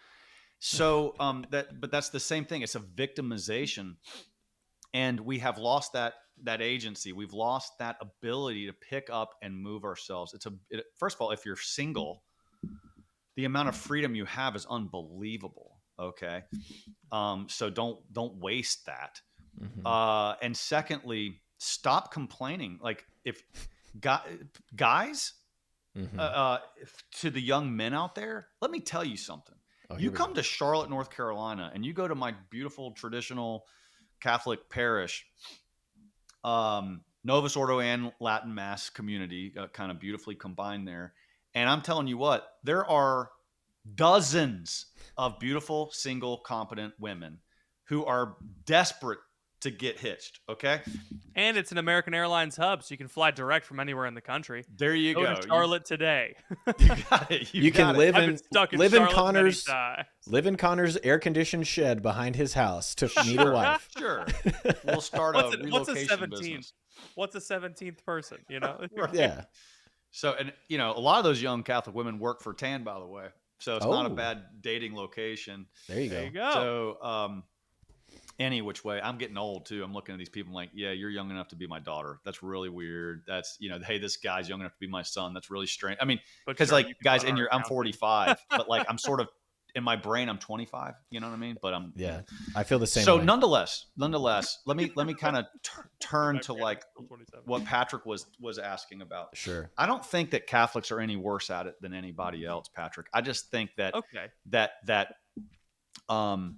So but that's the same thing. It's a victimization, and we have lost that agency. We've lost that ability to pick up and move ourselves. First of all, if you're single, the amount of freedom you have is unbelievable. Okay, so don't waste that. And secondly, stop complaining. Like if guys, to the young men out there, let me tell you something. Oh, here You we come go. to Charlotte, North Carolina, and you go to my beautiful traditional Catholic parish, Novus Ordo and Latin Mass community, kind of beautifully combined there. And I'm telling you what, there are dozens of beautiful, single, competent women who are desperate to get hitched. Okay. And it's an American Airlines hub, so you can fly direct from anywhere in the country. There you Go to go. Charlotte today. You got it. You can got it. live I've been in stuck in live in Charlotte many Connor's times. live in Connor's air conditioned shed behind his house to meet a wife. Sure. We'll start What's a what's a relocation 17th? business. What's a 17th person? You know, Right. Yeah. So, and a lot of those young Catholic women work for TAN, by the way. So it's not a Oh, bad dating location. there you there go. you go. So, any which way, I'm getting old too. I'm looking at these people I'm like, yeah, you're young enough to be my daughter. That's really weird. That's, hey, this guy's young enough to be my son. That's really strange. I mean, But because sure, like you can guys, run our I'm account. 45, but like I'm sort of in my brain, I'm 25. You know what I mean? But I'm Yeah, I feel the same So way. nonetheless, let me kind of turn My to brain like is still 27. what Patrick was asking about. Sure. I don't think that Catholics are any worse at it than anybody else, Patrick. I just think that Okay. um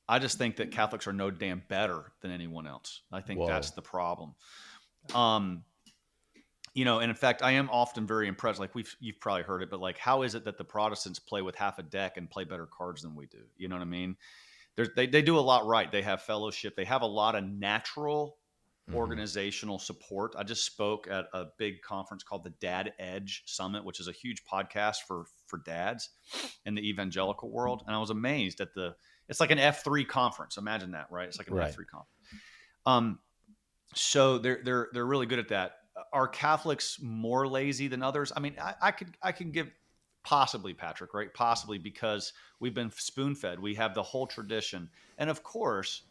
I just think that Catholics are no damn better than anyone else. I think that's Whoa. the problem. Um and in fact, I am often very impressed. Like you've probably heard it, but like, how is it that the Protestants play with half a deck and play better cards than we do? You know what I mean? They do a lot right. They have fellowship. They have a lot of natural Mhm. organizational support. I just spoke at a big conference called the Dad Edge Summit, which is a huge podcast for dads in the evangelical world. And I was amazed at it's like an F3 conference. Imagine that, right? It's like an Right. F3 conference. So they're really good at that. Are Catholics more lazy than others? I mean, I can give possibly, Patrick, right? Possibly, because we've been spoon fed. We have the whole tradition, and of course,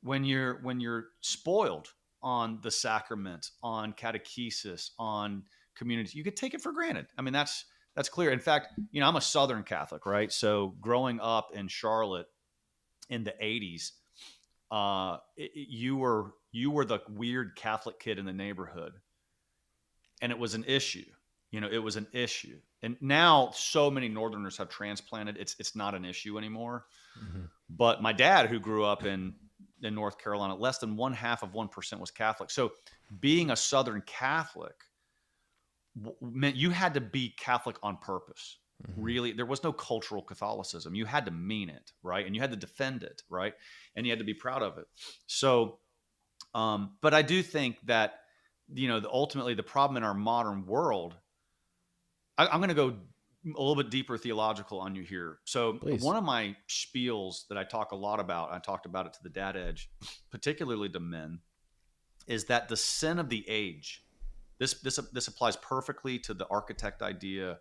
when you're spoiled on the sacrament, on catechesis, on community, you could take it for granted. I mean, that's clear. In fact, I'm a Southern Catholic, right? So growing up in Charlotte in the '80s, you were the weird Catholic kid in the neighborhood, and it was an issue. It was an issue. And now so many Northerners have transplanted. It's not an issue anymore. Mhm. But my dad, who grew up in North Carolina, less than 0.5% was Catholic. So being a Southern Catholic meant you had to be Catholic on purpose. Mhm. Really, there was no cultural Catholicism. You had to mean it, right? And you had to defend it, right? And you had to be proud of it. So, but I do think that ultimately the problem in our modern world. I'm going to go a little bit deeper theological on you here. So Please. one of my spiels that I talk a lot about, I talked about it to the Dad Edge, particularly to men, is that the sin of the age. This applies perfectly to the architect idea.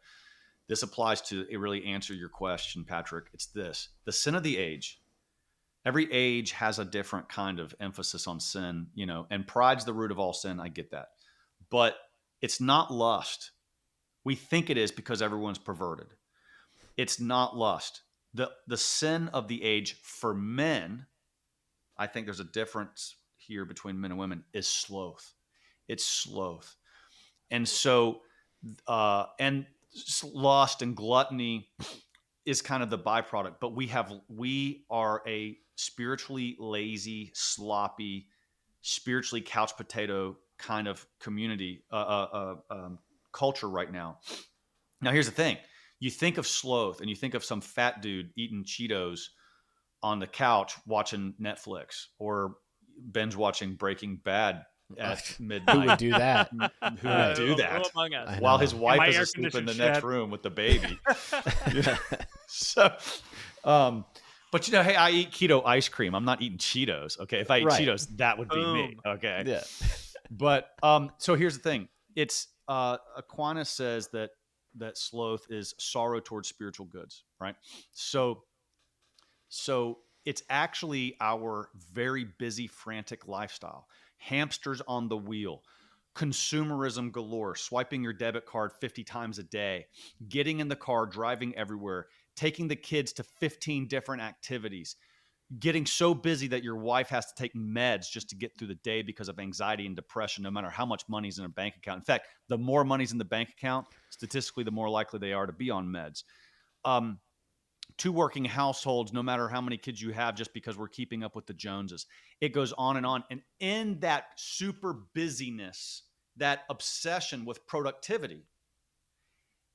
This applies to really answer your question, Patrick. It's this: the sin of the age. Every age has a different kind of emphasis on sin, and pride's the root of all sin. I get that, but it's not lust. We think it is because everyone's perverted. It's not lust. The sin of the age for men, I think there's a difference here between men and women, is sloth. It's sloth. And so and lust and gluttony is kind of the byproduct, but we are a spiritually lazy, sloppy, spiritually couch potato kind of community, culture right now. Now, here's the thing: you think of sloth, and you think of some fat dude eating Cheetos on the couch watching Netflix or binge watching Breaking Bad at Who would midnight. do that? Who would Right. do Who that among us? I while his know. In wife my is asleep in air-conditioned the next shed. room with the baby? So, but hey, I eat keto ice cream. I'm not eating Cheetos. Okay, if I eat Right. Cheetos, that would be me. Boom. Okay, Yeah. but so here's the thing: it's Aquinas says that sloth is sorrow towards spiritual goods, right? So it's actually our very busy, frantic lifestyle. Hamsters on the wheel, consumerism galore, swiping your debit card 50 times a day, getting in the car, driving everywhere, taking the kids to 15 different activities. getting so busy that your wife has to take meds just to get through the day because of anxiety and depression, no matter how much money's in a bank account. In fact, the more money's in the bank account, statistically, the more likely they are to be on meds. Um, Two working households, no matter how many kids you have, just because we're keeping up with the Joneses. It goes on and on. And in that super busyness, that obsession with productivity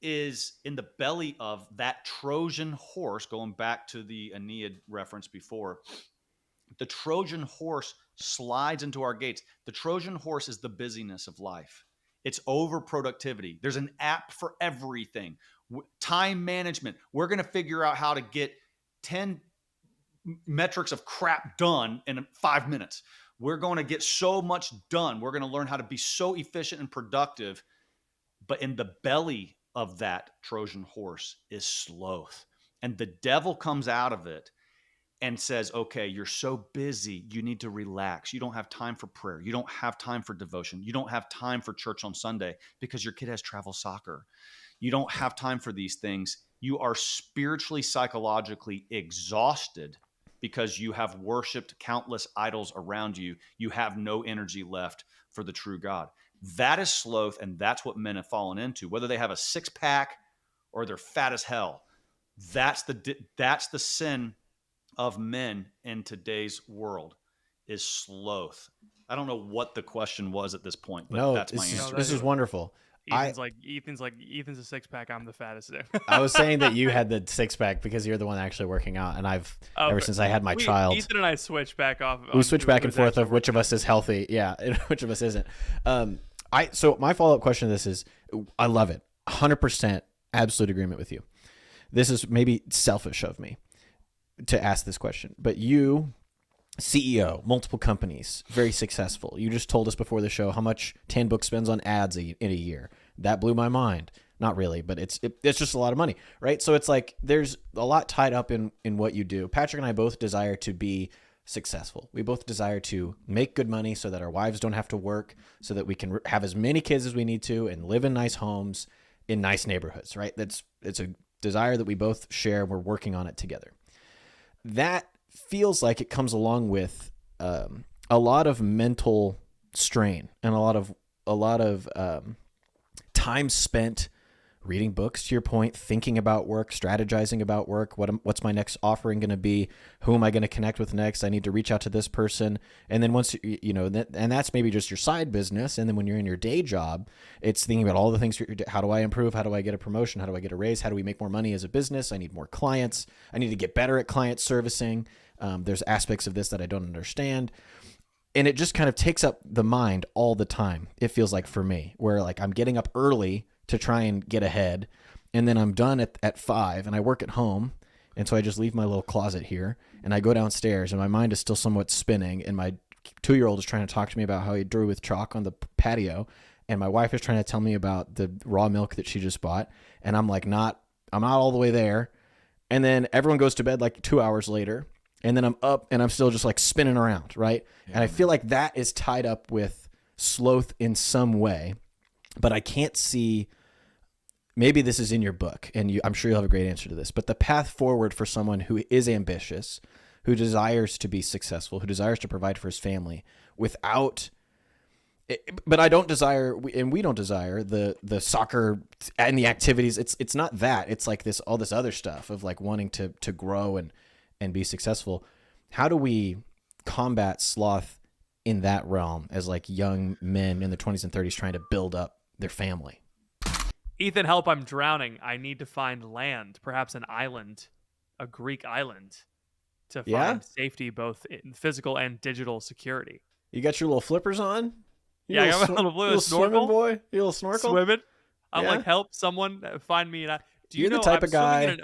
is in the belly of that Trojan horse, going back to the Aeneid reference before. The Trojan horse slides into our gates. The Trojan horse is the busyness of life. It's over productivity. There's an app for everything. Time management. We're going to figure out how to get 10 metrics of crap done in 5 minutes. We're going to get so much done. We're going to learn how to be so efficient and productive. But in the belly of that Trojan horse is sloth. And the devil comes out of it and says, okay, you're so busy, you need to relax. You don't have time for prayer. You don't have time for devotion. You don't have time for church on Sunday because your kid has travel soccer. You don't have time for these things. You are spiritually, psychologically exhausted because you have worshiped countless idols around you. You have no energy left for the true God. That is sloth, and that's what men have fallen into. Whether they have a six-pack or they're fat as hell, that's the sin of men in today's world is sloth. I don't know what the question was at this point, but No, that's my answer. this is wonderful. Ethan's a six pack. I'm the fattest. I was saying that you had the six pack because you're the one actually working out, and ever since I had my child, Ethan and I switch back off. We switch back and forth of which of us is healthy, yeah, and which of us isn't. So my follow up question to this is, I love it, 100% absolute agreement with you. This is maybe selfish of me to ask this question, but you, CEO, multiple companies, very successful. You just told us before the show how much Tanbook spends on ads in a year. That blew my mind. Not really, but it's just a lot of money, right? So it's like there's a lot tied up in what you do. Patrick and I both desire to be successful. We both desire to make good money so that our wives don't have to work, so that we can have as many kids as we need to and live in nice homes in nice neighborhoods, right? It's a desire that we both share. We're working on it together. That feels like it comes along with a lot of mental strain and a lot of time spent reading books, to your point, thinking about work, strategizing about work. What's my next offering going to be? Who am I going to connect with next? I need to reach out to this person. And then once, and that's maybe just your side business. And then when you're in your day job, it's thinking about all the things. How do I improve? How do I get a promotion? How do I get a raise? How do we make more money as a business? I need more clients. I need to get better at client servicing. There's aspects of this that I don't understand. And it just kind of takes up the mind all the time. It feels like for me, where like I'm getting up early to try and get ahead. And then I'm done at 5 and I work at home. And so I just leave my little closet here and I go downstairs and my mind is still somewhat spinning. And my 2-year-old is trying to talk to me about how he drew with chalk on the patio. And my wife is trying to tell me about the raw milk that she just bought. And I'm like, I'm not all the way there. And then everyone goes to bed like 2 hours later. And then I'm up and I'm still just like spinning around, right? Yeah. And I feel like that is tied up with sloth in some way, but I can't see, maybe this is in your book and I'm sure you'll have a great answer to this, but the path forward for someone who is ambitious, who desires to be successful, who desires to provide for his family without, but I don't desire, and we don't desire the soccer and the activities. It's not that. It's like all this other stuff of like wanting to grow and be successful. How do we combat sloth in that realm as like young men in their 20s and 30s trying to build up their family? Ethan, help, I'm drowning. I need to find land, perhaps an island, a Greek island, to find safety, both in physical and digital security. You got your little flippers on? I got my little snorkel? Boy? You little snorkel? Swimming. I'm like, help someone find me. Do you know, the type of guy...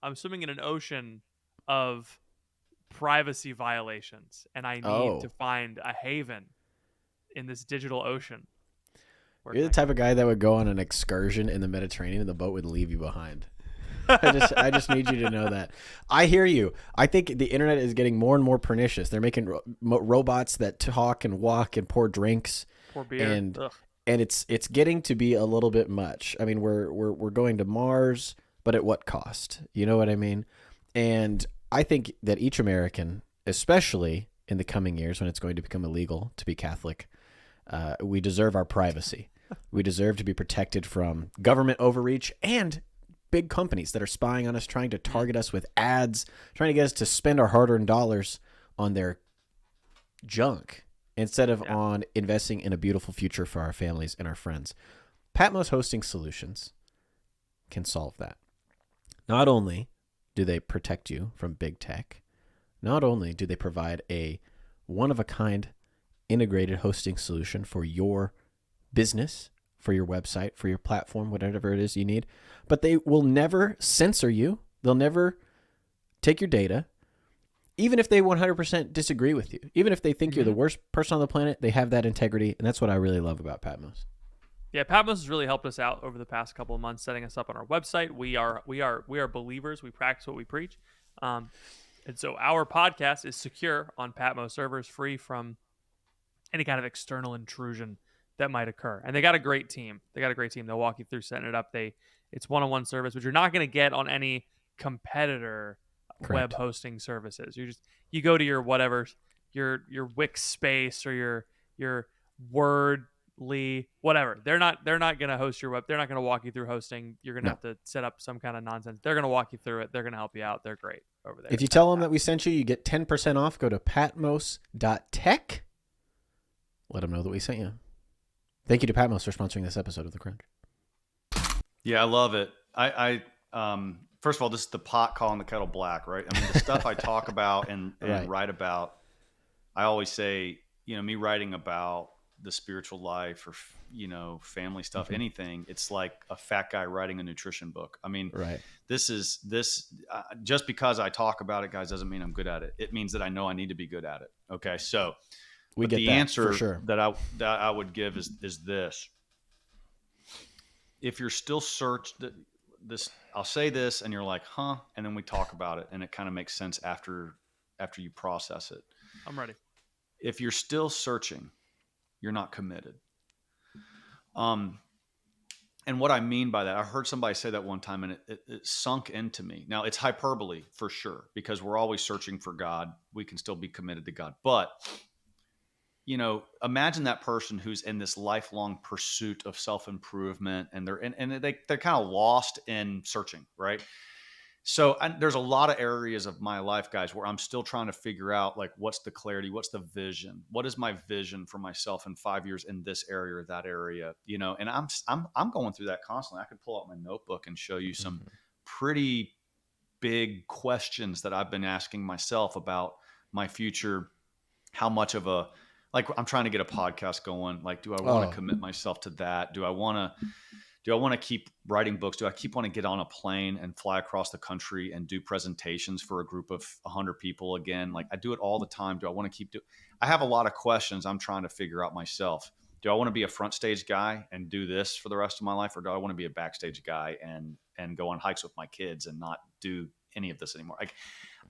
I'm swimming in an ocean of privacy violations, and I need to find a haven in this digital ocean. You're the type of guy that would go on an excursion in the Mediterranean and the boat would leave you behind. I just need you to know that. I hear you. I think the internet is getting more and more pernicious. They're making robots that talk and walk and pour drinks. Pour beer. And it's getting to be a little bit much. I mean, we're going to Mars, but at what cost? You know what I mean? And I think that each American, especially in the coming years when it's going to become illegal to be Catholic, we deserve our privacy. We deserve to be protected from government overreach and big companies that are spying on us, trying to target us with ads, trying to get us to spend our hard-earned dollars on their junk instead of on investing in a beautiful future for our families and our friends. Patmos Hosting Solutions can solve that. Not only do they protect you from big tech, not only do they provide a one-of-a-kind integrated hosting solution for your business, for your website, for your platform, whatever it is you need, but they will never censor you. They'll never take your data. Even if they 100% disagree with you, even if they think you're the worst person on the planet, they have that integrity, and that's what I really love about Patmos. Yeah, Patmos has really helped us out over the past couple of months, setting us up on our website. We are believers. We practice what we preach, and so our podcast is secure on Patmos servers, free from any kind of external intrusion that might occur. And they got a great team. They'll walk you through setting it up. It's one-on-one service, which you're not going to get on any competitor Correct. web hosting services. You go to your whatever, your Wix space or your Wordly, whatever. They're not going to host your web. They're not going to walk you through hosting. You're going to have to set up some kind of nonsense. They're going to walk you through it. They're going to help you out. They're great over there. If you tell them that we sent you, you get 10% off. Go to patmos.tech. Let them know that we sent you. Thank you to Patmos for sponsoring this episode of The Crunch. Yeah, I love it. I first of all, this is the pot calling the kettle black, right? I mean, the stuff I talk about and Right. write about, I always say, me writing about the spiritual life or, family stuff, anything, it's like a fat guy writing a nutrition book. I mean, Right. this just because I talk about it, guys, doesn't mean I'm good at it. It means that I know I need to be good at it. Okay. So We get the that, answer for sure. that I would give is this. If you're still this, I'll say this and you're like, huh? And then we talk about it and it kind of makes sense after you process it. I'm ready. If you're still searching, you're not committed. And what I mean by that, I heard somebody say that one time and it sunk into me. Now it's hyperbole for sure, because we're always searching for God. We can still be committed to God, but imagine that person who's in this lifelong pursuit of self-improvement and they're kind of lost in searching, right? So there's a lot of areas of my life, guys, where I'm still trying to figure out, like, what's the clarity, what's the vision, what is my vision for myself in 5 years in this area or that area, and I'm going through that constantly. I could pull out my notebook and show you some pretty big questions that I've been asking myself about my future. How much of I'm trying to get a podcast going. Like, do I want to commit myself to that? Do I want to keep writing books? Do I want to get on a plane and fly across the country and do presentations for a group of 100 people again? Like, I do it all the time. Do I want to keep doing? I have a lot of questions I'm trying to figure out myself. Do I want to be a front stage guy and do this for the rest of my life? Or do I want to be a backstage guy and go on hikes with my kids and not do any of this anymore? Like,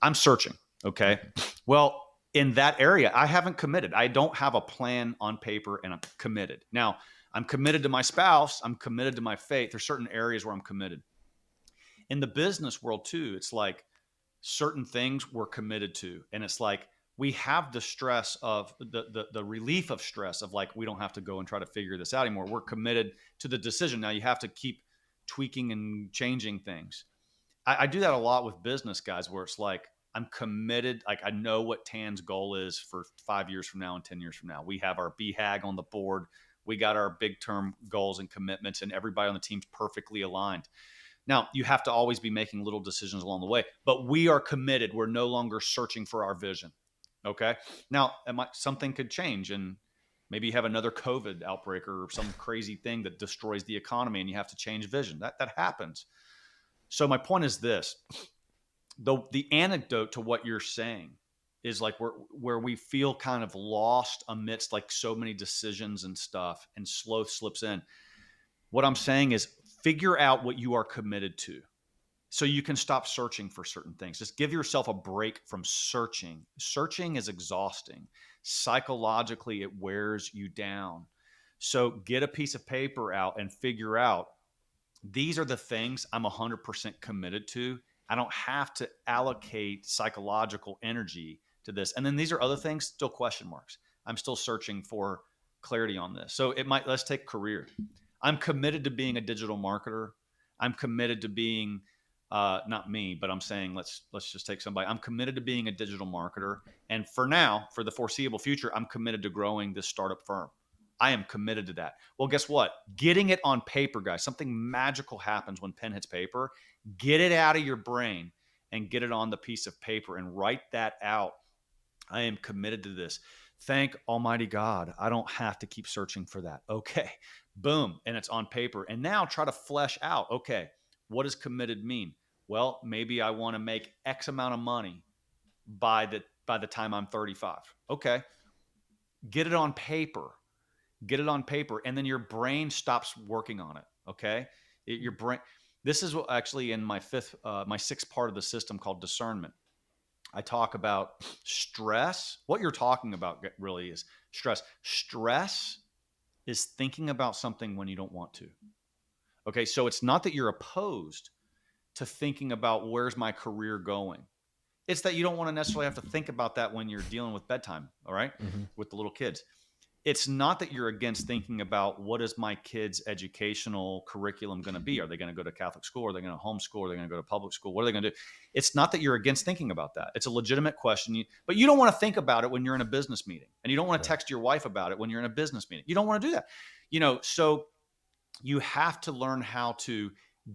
I'm searching. Okay. Well, in that area, I haven't committed. I don't have a plan on paper and I'm committed. Now, I'm committed to my spouse. I'm committed to my faith. There's certain areas where I'm committed. In the business world too, it's like certain things we're committed to. And it's like we have the stress of the relief of stress of, like, we don't have to go and try to figure this out anymore. We're committed to the decision. Now you have to keep tweaking and changing things. I do that a lot with business, guys, where it's like, I'm committed. Like, I know what Tan's goal is for 5 years from now and 10 years from now. We have our BHAG on the board. We got our big term goals and commitments, and everybody on the team's perfectly aligned. Now, you have to always be making little decisions along the way, but we are committed. We're no longer searching for our vision. Okay. Now, something could change, and maybe you have another COVID outbreak or some crazy thing that destroys the economy and you have to change vision. That happens. So my point is this. The anecdote to what you're saying is like where we feel kind of lost amidst, like, so many decisions and stuff, and sloth slips in. What I'm saying is, figure out what you are committed to so you can stop searching for certain things. Just give yourself a break from searching. Searching is exhausting. Psychologically, it wears you down. So get a piece of paper out and figure out, these are the things I'm 100% committed to. I don't have to allocate psychological energy to this. And then these are other things, still question marks. I'm still searching for clarity on this. So let's take career. I'm committed to being a digital marketer. I'm committed to being, not me, but I'm saying let's just take somebody. I'm committed to being a digital marketer. And for now, for the foreseeable future, I'm committed to growing this startup firm. I am committed to that. Well, guess what? Getting it on paper, guys, something magical happens when pen hits paper. Get it out of your brain and get it on the piece of paper and write that out. I am committed to this. Thank Almighty God, I don't have to keep searching for that. Okay, boom, and it's on paper. And now try to flesh out, okay, what does committed mean? Well, maybe I want to make X amount of money by the time I'm 35. Okay, get it on paper. Get it on paper, and then your brain stops working on it. Okay, your brain. This is actually in my sixth part of the system called discernment. I talk about stress. What you're talking about really is stress. Stress is thinking about something when you don't want to. Okay, so it's not that you're opposed to thinking about where's my career going. It's that you don't want to necessarily have to think about that when you're dealing with bedtime, all right? Mm-hmm. With the little kids. It's not that you're against thinking about what is my kid's educational curriculum going to be? Are they going to go to Catholic school? Are they going to homeschool? Are they going to go to public school? What are they going to do? It's not that you're against thinking about that. It's a legitimate question, but you don't want to think about it when you're in a business meeting, and you don't want to text your wife about it when you're in a business meeting. You don't want to do that. So you have to learn how to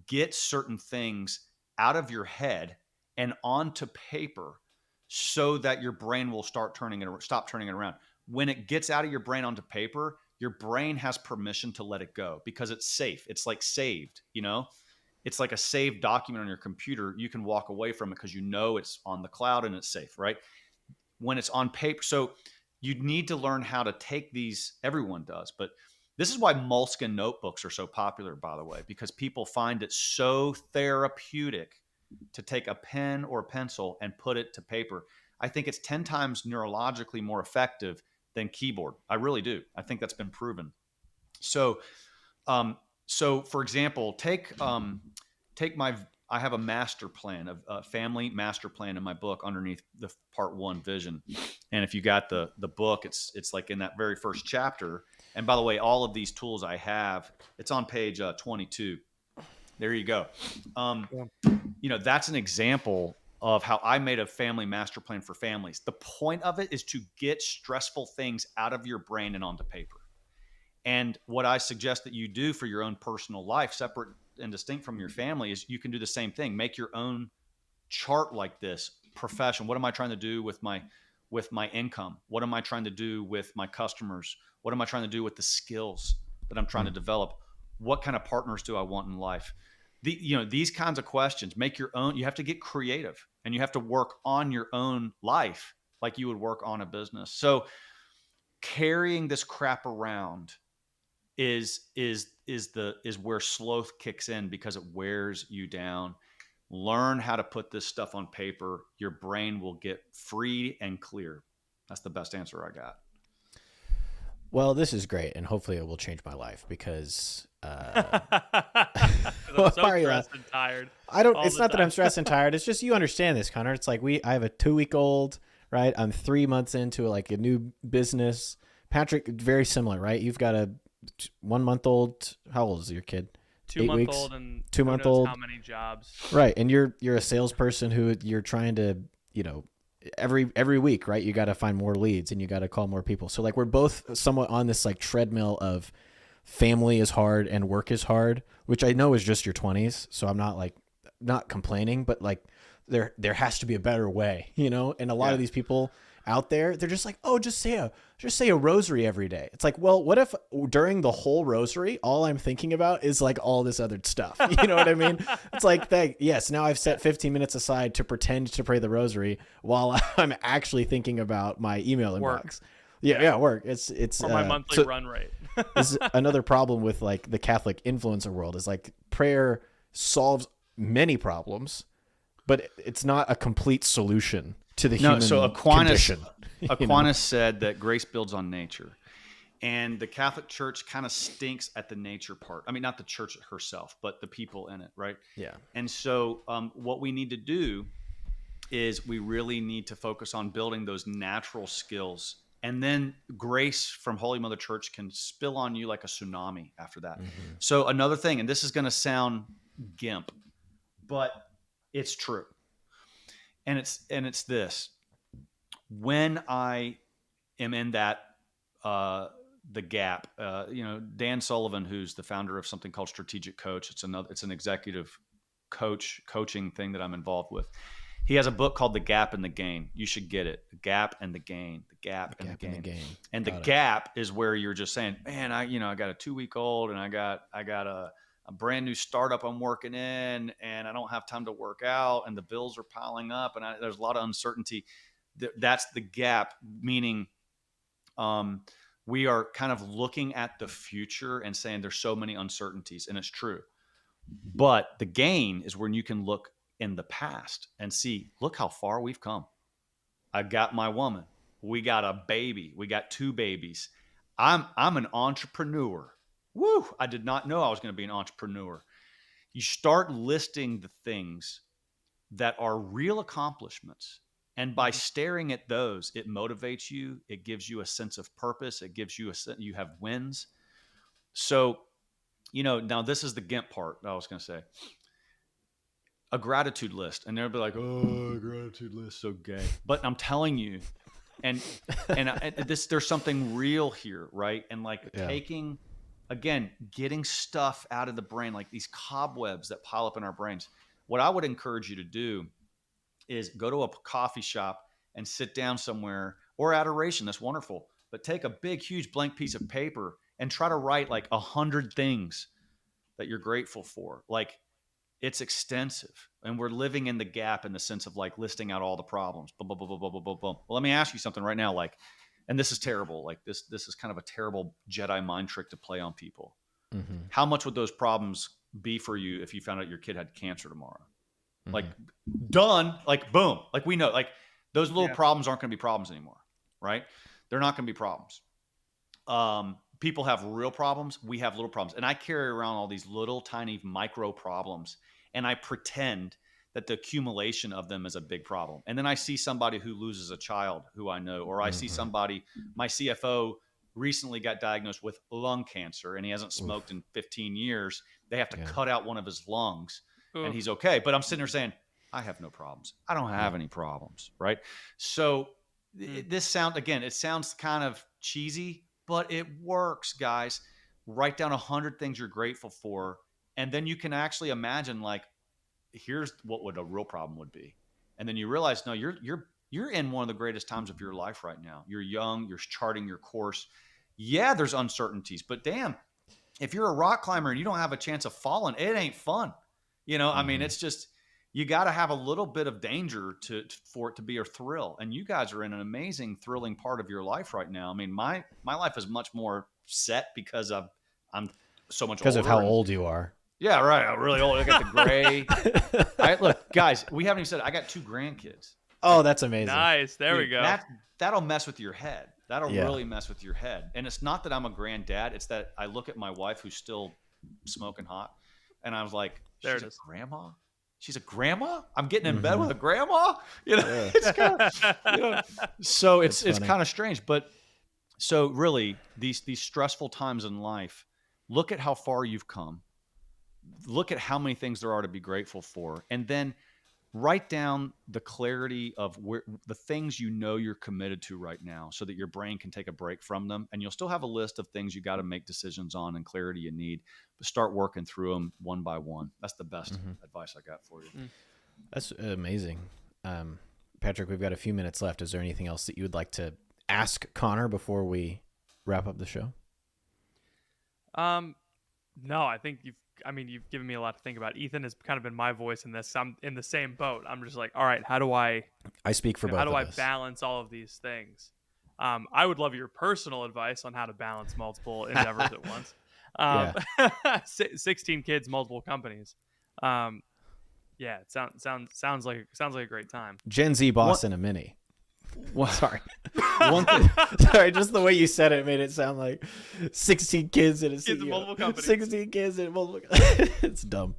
get certain things out of your head and onto paper so that your brain will stop turning it around. When it gets out of your brain onto paper, your brain has permission to let it go because it's safe. It's like saved, it's like a saved document on your computer. You can walk away from it because it's on the cloud and it's safe, right? When it's on paper. So you need to learn how to take these, everyone does, but this is why Moleskine notebooks are so popular, by the way, because people find it so therapeutic to take a pen or a pencil and put it to paper. I think it's 10 times neurologically more effective than keyboard. I really do. I think that's been proven. So for example, I have a master plan, a family master plan in my book underneath the part 1 vision. And if you got the book, it's like in that very first chapter. And by the way, all of these tools I have, it's on page 22. There you go. That's an example of how I made a family master plan for families. The point of it is to get stressful things out of your brain and onto paper. And what I suggest that you do for your own personal life, separate and distinct from your family, is you can do the same thing. Make your own chart like this. Profession. What am I trying to do with my income? What am I trying to do with my customers? What am I trying to do with the skills that I'm trying to develop? What kind of partners do I want in life? These kinds of questions. Make your own. You have to get creative, and you have to work on your own life like you would work on a business. So carrying this crap around is where sloth kicks in, because it wears you down. Learn how to put this stuff on paper. Your brain will get free and clear. That's the best answer I got. Well, this is great, and hopefully it will change my life because I'm so stressed and tired. It's not that I'm stressed and tired. It's just, you understand this, Connor. It's like I have a 2-week-old, right? I'm 3 months into like a new business. Patrick, very similar, right? You've got a 1-month-old. How old is your kid? 2-month-old and 2-month-old. How many jobs? Right, and you're a salesperson who you're trying to, every week, right? You got to find more leads and you got to call more people. So like we're both somewhat on this like treadmill of family is hard and work is hard, which I know is just your 20s. So I'm not complaining, but like there has to be a better way, And a lot of these people out there, they're just like, oh, just say a rosary every day. It's like, well, what if during the whole rosary, all I'm thinking about is like all this other stuff? You know what I mean? It's like, yes, now I've set 15 minutes aside to pretend to pray the rosary while I'm actually thinking about my email inbox. Work. It's or my monthly run rate. This is another problem with like the Catholic influencer world, is like prayer solves many problems, but it's not a complete solution to the human so condition. Aquinas said that grace builds on nature. And the Catholic Church kind of stinks at the nature part. I mean, not the church herself, but the people in it, right? Yeah. And so, what we need to do is we really need to focus on building those natural skills. And then grace from Holy Mother Church can spill on you like a tsunami after that. Mm-hmm. So, another thing, and this is going to sound gimp, but it's true. And it's this. When I am in that the gap, Dan Sullivan, who's the founder of something called Strategic Coach, it's an executive coaching thing that I'm involved with. He has a book called The Gap and the Gain. You should get it. The Gap and the Gain. The Gap and the Gain. And the gap is where you're just saying, man, I got a 2-week-old and I got a brand new startup I'm working in, and I don't have time to work out, and the bills are piling up, and there's a lot of uncertainty. That's the gap, meaning we are kind of looking at the future and saying there's so many uncertainties, and it's true. But the gain is when you can look in the past and see, look how far we've come. I got my woman. We got a baby. We got 2 babies. I'm an entrepreneur. Woo! I did not know I was going to be an entrepreneur. You start listing the things that are real accomplishments. And by staring at those, it motivates you. It gives you a sense of purpose. It gives you you have wins. So, now this is the GIMP part that I was going to say. A gratitude list. And they'll be like, oh, a gratitude list, so gay. But I'm telling you, and there's something real here, right? And taking, again, getting stuff out of the brain, like these cobwebs that pile up in our brains. What I would encourage you to do is go to a coffee shop and sit down somewhere, or adoration. That's wonderful. But take a big, huge blank piece of paper and try to write 100 things that you're grateful for. It's extensive, and we're living in the gap in the sense of listing out all the problems. Boom, boom, boom, boom, boom, boom, boom. Well, let me ask you something right now. And this is terrible. This is kind of a terrible Jedi mind trick to play on people. Mm-hmm. How much would those problems be for you if you found out your kid had cancer tomorrow? Mm-hmm. Done. Boom. We know. Those little problems aren't going to be problems anymore, right? They're not going to be problems. People have real problems. We have little problems. And I carry around all these little tiny micro problems, and I pretend that the accumulation of them is a big problem. And then I see somebody who loses a child who I know, or I see somebody, my CFO recently got diagnosed with lung cancer, and he hasn't smoked in 15 years. They have to cut out one of his lungs, and he's okay. But I'm sitting there saying, I have no problems. I don't have any problems, right? So it sounds kind of cheesy, but it works, guys. Write down 100 things you're grateful for, and then you can actually imagine here's what would a real problem would be. And then you realize, no, you're in one of the greatest times of your life right now. You're young, you're charting your course. Yeah, there's uncertainties, but damn, if you're a rock climber and you don't have a chance of falling, it ain't fun. I mean, it's just, you got to have a little bit of danger for it to be a thrill. And you guys are in an amazing, thrilling part of your life right now. I mean, my life is much more set because I'm so much older. Because of how old you are. Yeah, right. I'm really old. I got the gray. Look, guys, we haven't even said I got 2 grandkids. Oh, that's amazing. Nice. There we go. That'll mess with your head. That'll really mess with your head. And it's not that I'm a granddad. It's that I look at my wife, who's still smoking hot, and I was like, she's a grandma? She's a grandma? I'm getting in bed with a grandma? It's kind of, so it's kind of strange. But so really, these stressful times in life, look at how far you've come. Look at how many things there are to be grateful for. And then write down the clarity of the things you're committed to right now, so that your brain can take a break from them. And you'll still have a list of things you got to make decisions on and clarity you need, but start working through them one by one. That's the best advice I got for you. That's amazing. Patrick, we've got a few minutes left. Is there anything else that you would like to ask Conor before we wrap up the show? No, I think you've given me a lot to think about. Ethan has kind of been my voice in this. I'm in the same boat. I'm just like, all right, how do I speak for both how do of I us. balance all of these things? I would love your personal advice on how to balance multiple endeavors at once. 16 kids, multiple companies. It sounds like a great time. Gen Z boss in a mini. Sorry. One thing. Sorry, just the way you said it made it sound like 16 kids in a Kids in CEO. multiple companies. 16 kids in multiple. It's dumb.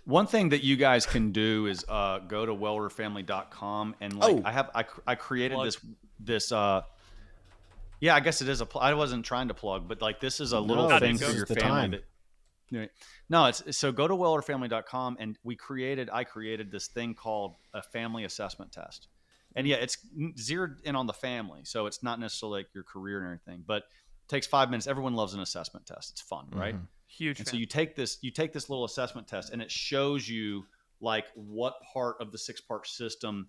One thing that you guys can do is go to welderfamily.com and like I created Plug. this yeah, I guess it is I wasn't trying to plug, but like this is a little No, thing this for is your the family time. that no, it's so go to welderfamily.com and I created this thing called a family assessment test. And yeah, it's zeroed in on the family. So it's not necessarily like your career and everything, but it takes 5 minutes. Everyone loves an assessment test. It's fun, right? Huge And fan. so you take this little assessment test and it shows you like what part of the 6-part system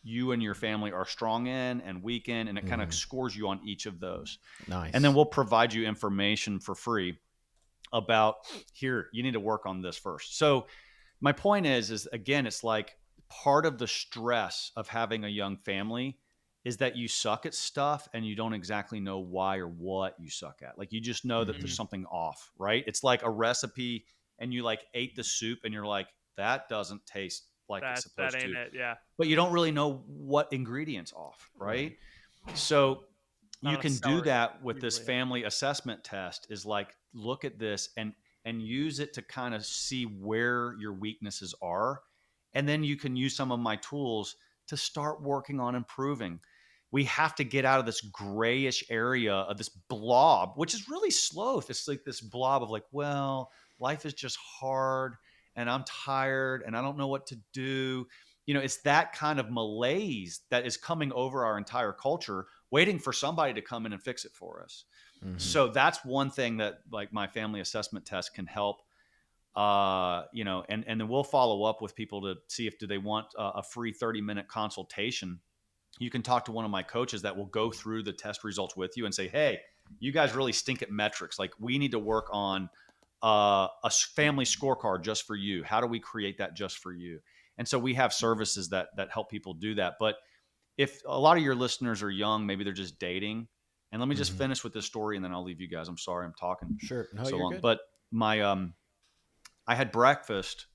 you and your family are strong in and weak in, and it kind of scores you on each of those. Nice. And then we'll provide you information for free about here, you need to work on this first. So my point is again, it's like part of the stress of having a young family is that you suck at stuff and you don't exactly know why or what you suck at. Like you just know that there's something off, right? It's like a recipe and you like ate the soup and you're like, that doesn't taste like it's That supposed ain't to. it. Yeah. But you don't really know what ingredients off, right? So you Not a can do celery that with this usually, yeah. family assessment test is like look at this and use it to kind of see where your weaknesses are, and then you can use some of my tools to start working on improving. We have to get out of this grayish area of this blob, which is really slow. It's like this blob of like, well, life is just hard and I'm tired and I don't know what to do. It's that kind of malaise that is coming over our entire culture, waiting for somebody to come in and fix it for us. So that's one thing that like my family assessment test can help. And then we'll follow up with people to see if do they want a free 30-minute consultation. You can talk to one of my coaches that will go through the test results with you and say, hey, you guys really stink at metrics. Like we need to work on a family scorecard just for you. How do we create that just for you? And so we have services that help people do that. But if a lot of your listeners are young, maybe they're just dating. And let me just finish with this story and then I'll leave you guys. I'm sorry I'm talking Sure. No, so you're long. good. But my I had breakfast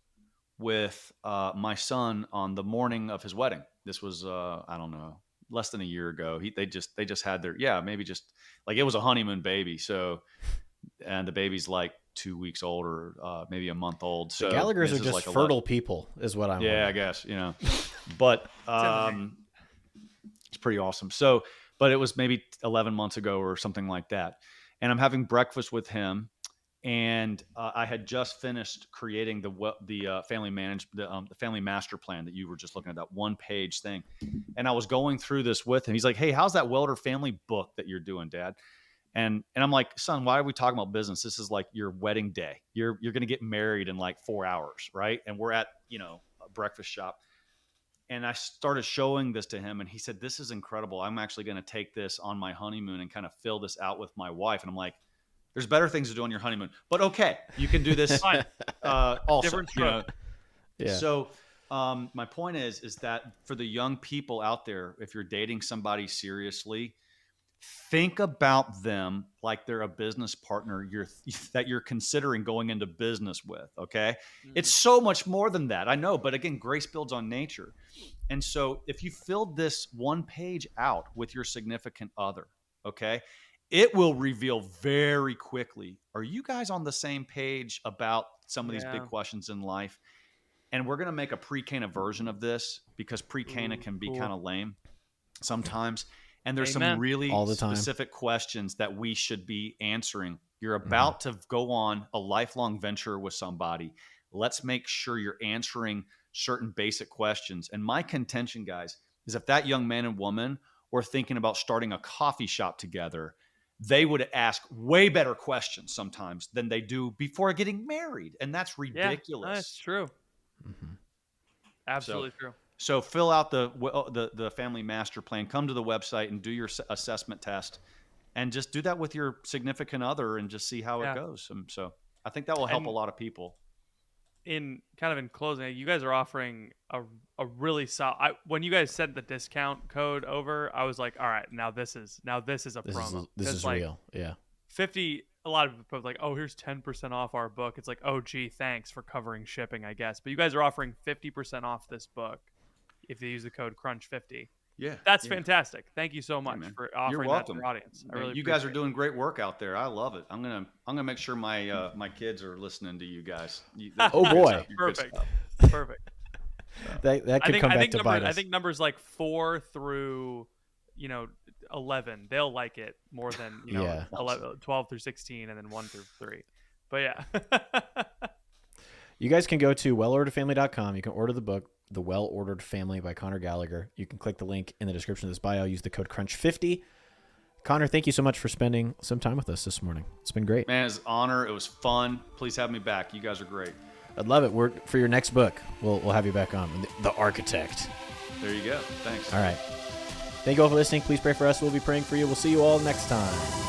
with my son on the morning of his wedding. This was I don't know, less than a year ago. They just had their maybe just like it was a honeymoon baby. So and the baby's like 2 weeks old or maybe a month old. The So Gallaghers this are is just like fertile people, is what I'm yeah, I learning. guess, but it's pretty awesome. So, but it was maybe 11 months ago or something like that. And I'm having breakfast with him. And I had just finished creating the family master plan that you were just looking at, that 1-page thing. And I was going through this with him. He's like, "Hey, how's that Welder family book that you're doing, Dad?" And I'm like, "Son, why are we talking about business? This is like your wedding day. You're going to get married in like 4 hours, right?" And we're at a breakfast shop. And I started showing this to him, and he said, "This is incredible. I'm actually going to take this on my honeymoon and kind of fill this out with my wife." And I'm like, "There's better things to do on your honeymoon, but okay, you can do this Fine. also." Different stroke. Yeah. So my point is that for the young people out there, if you're dating somebody seriously, think about them like they're a business partner that you're considering going into business with. Okay, it's so much more than that. I know, but again, grace builds on nature. And so if you filled this 1 page out with your significant other, okay, it will reveal very quickly, are you guys on the same page about some of these big Yeah. questions in life? And we're going to make a pre-Cana version of this because pre-Cana Ooh, can be cool. kind of lame sometimes. And there's some Amen. really All the time. specific questions that we should be answering. You're Mm-hmm. about to go on a lifelong venture with somebody. Let's make sure you're answering certain basic questions. And my contention, guys, is if that young man and woman were thinking about starting a coffee shop together, they would ask way better questions sometimes than they do before getting married. And that's Yeah, ridiculous. that's true. Mm-hmm. Absolutely true. So fill out the family master plan. Come to the website and do your assessment test, and just do that with your significant other, and just see how it Yeah. goes. So I think that will help a And lot of people. in closing, you guys are offering a really solid. When you guys sent the discount code over, I was like, all right, now this is a This promo. this is like real. Yeah. 50. A lot of people are like, oh, here's 10% off our book. It's like, oh, gee, thanks for covering shipping, I guess. But you guys are offering 50% off this book if you use the code Crunch50. Yeah, That's yeah. fantastic. Thank you so much Man. for You're offering that to welcome. our audience. I Man, really you guys are appreciate doing great work out there. I love it. I'm gonna make sure my kids are listening to you guys. it. Oh, boy. Perfect. Perfect. That could come back to bite us. I think numbers like 4 through, 11, they'll like it more than, Yeah. 11, 12 through 16, and then 1 through 3. But yeah. You guys can go to wellorderedfamily.com. You can order the book, The Well Ordered Family by Conor Gallagher. You can click the link in the description of this bio. Use the code CRUNCH50. Conor, thank you so much for spending some time with us this morning. It's been great. Man, it's an honor. It was fun. Please have me back. You guys are great. I'd love it. For your next book, we'll have you back on. The Architect. There you go. Thanks. All right. Thank you all for listening. Please pray for us. We'll be praying for you. We'll see you all next time.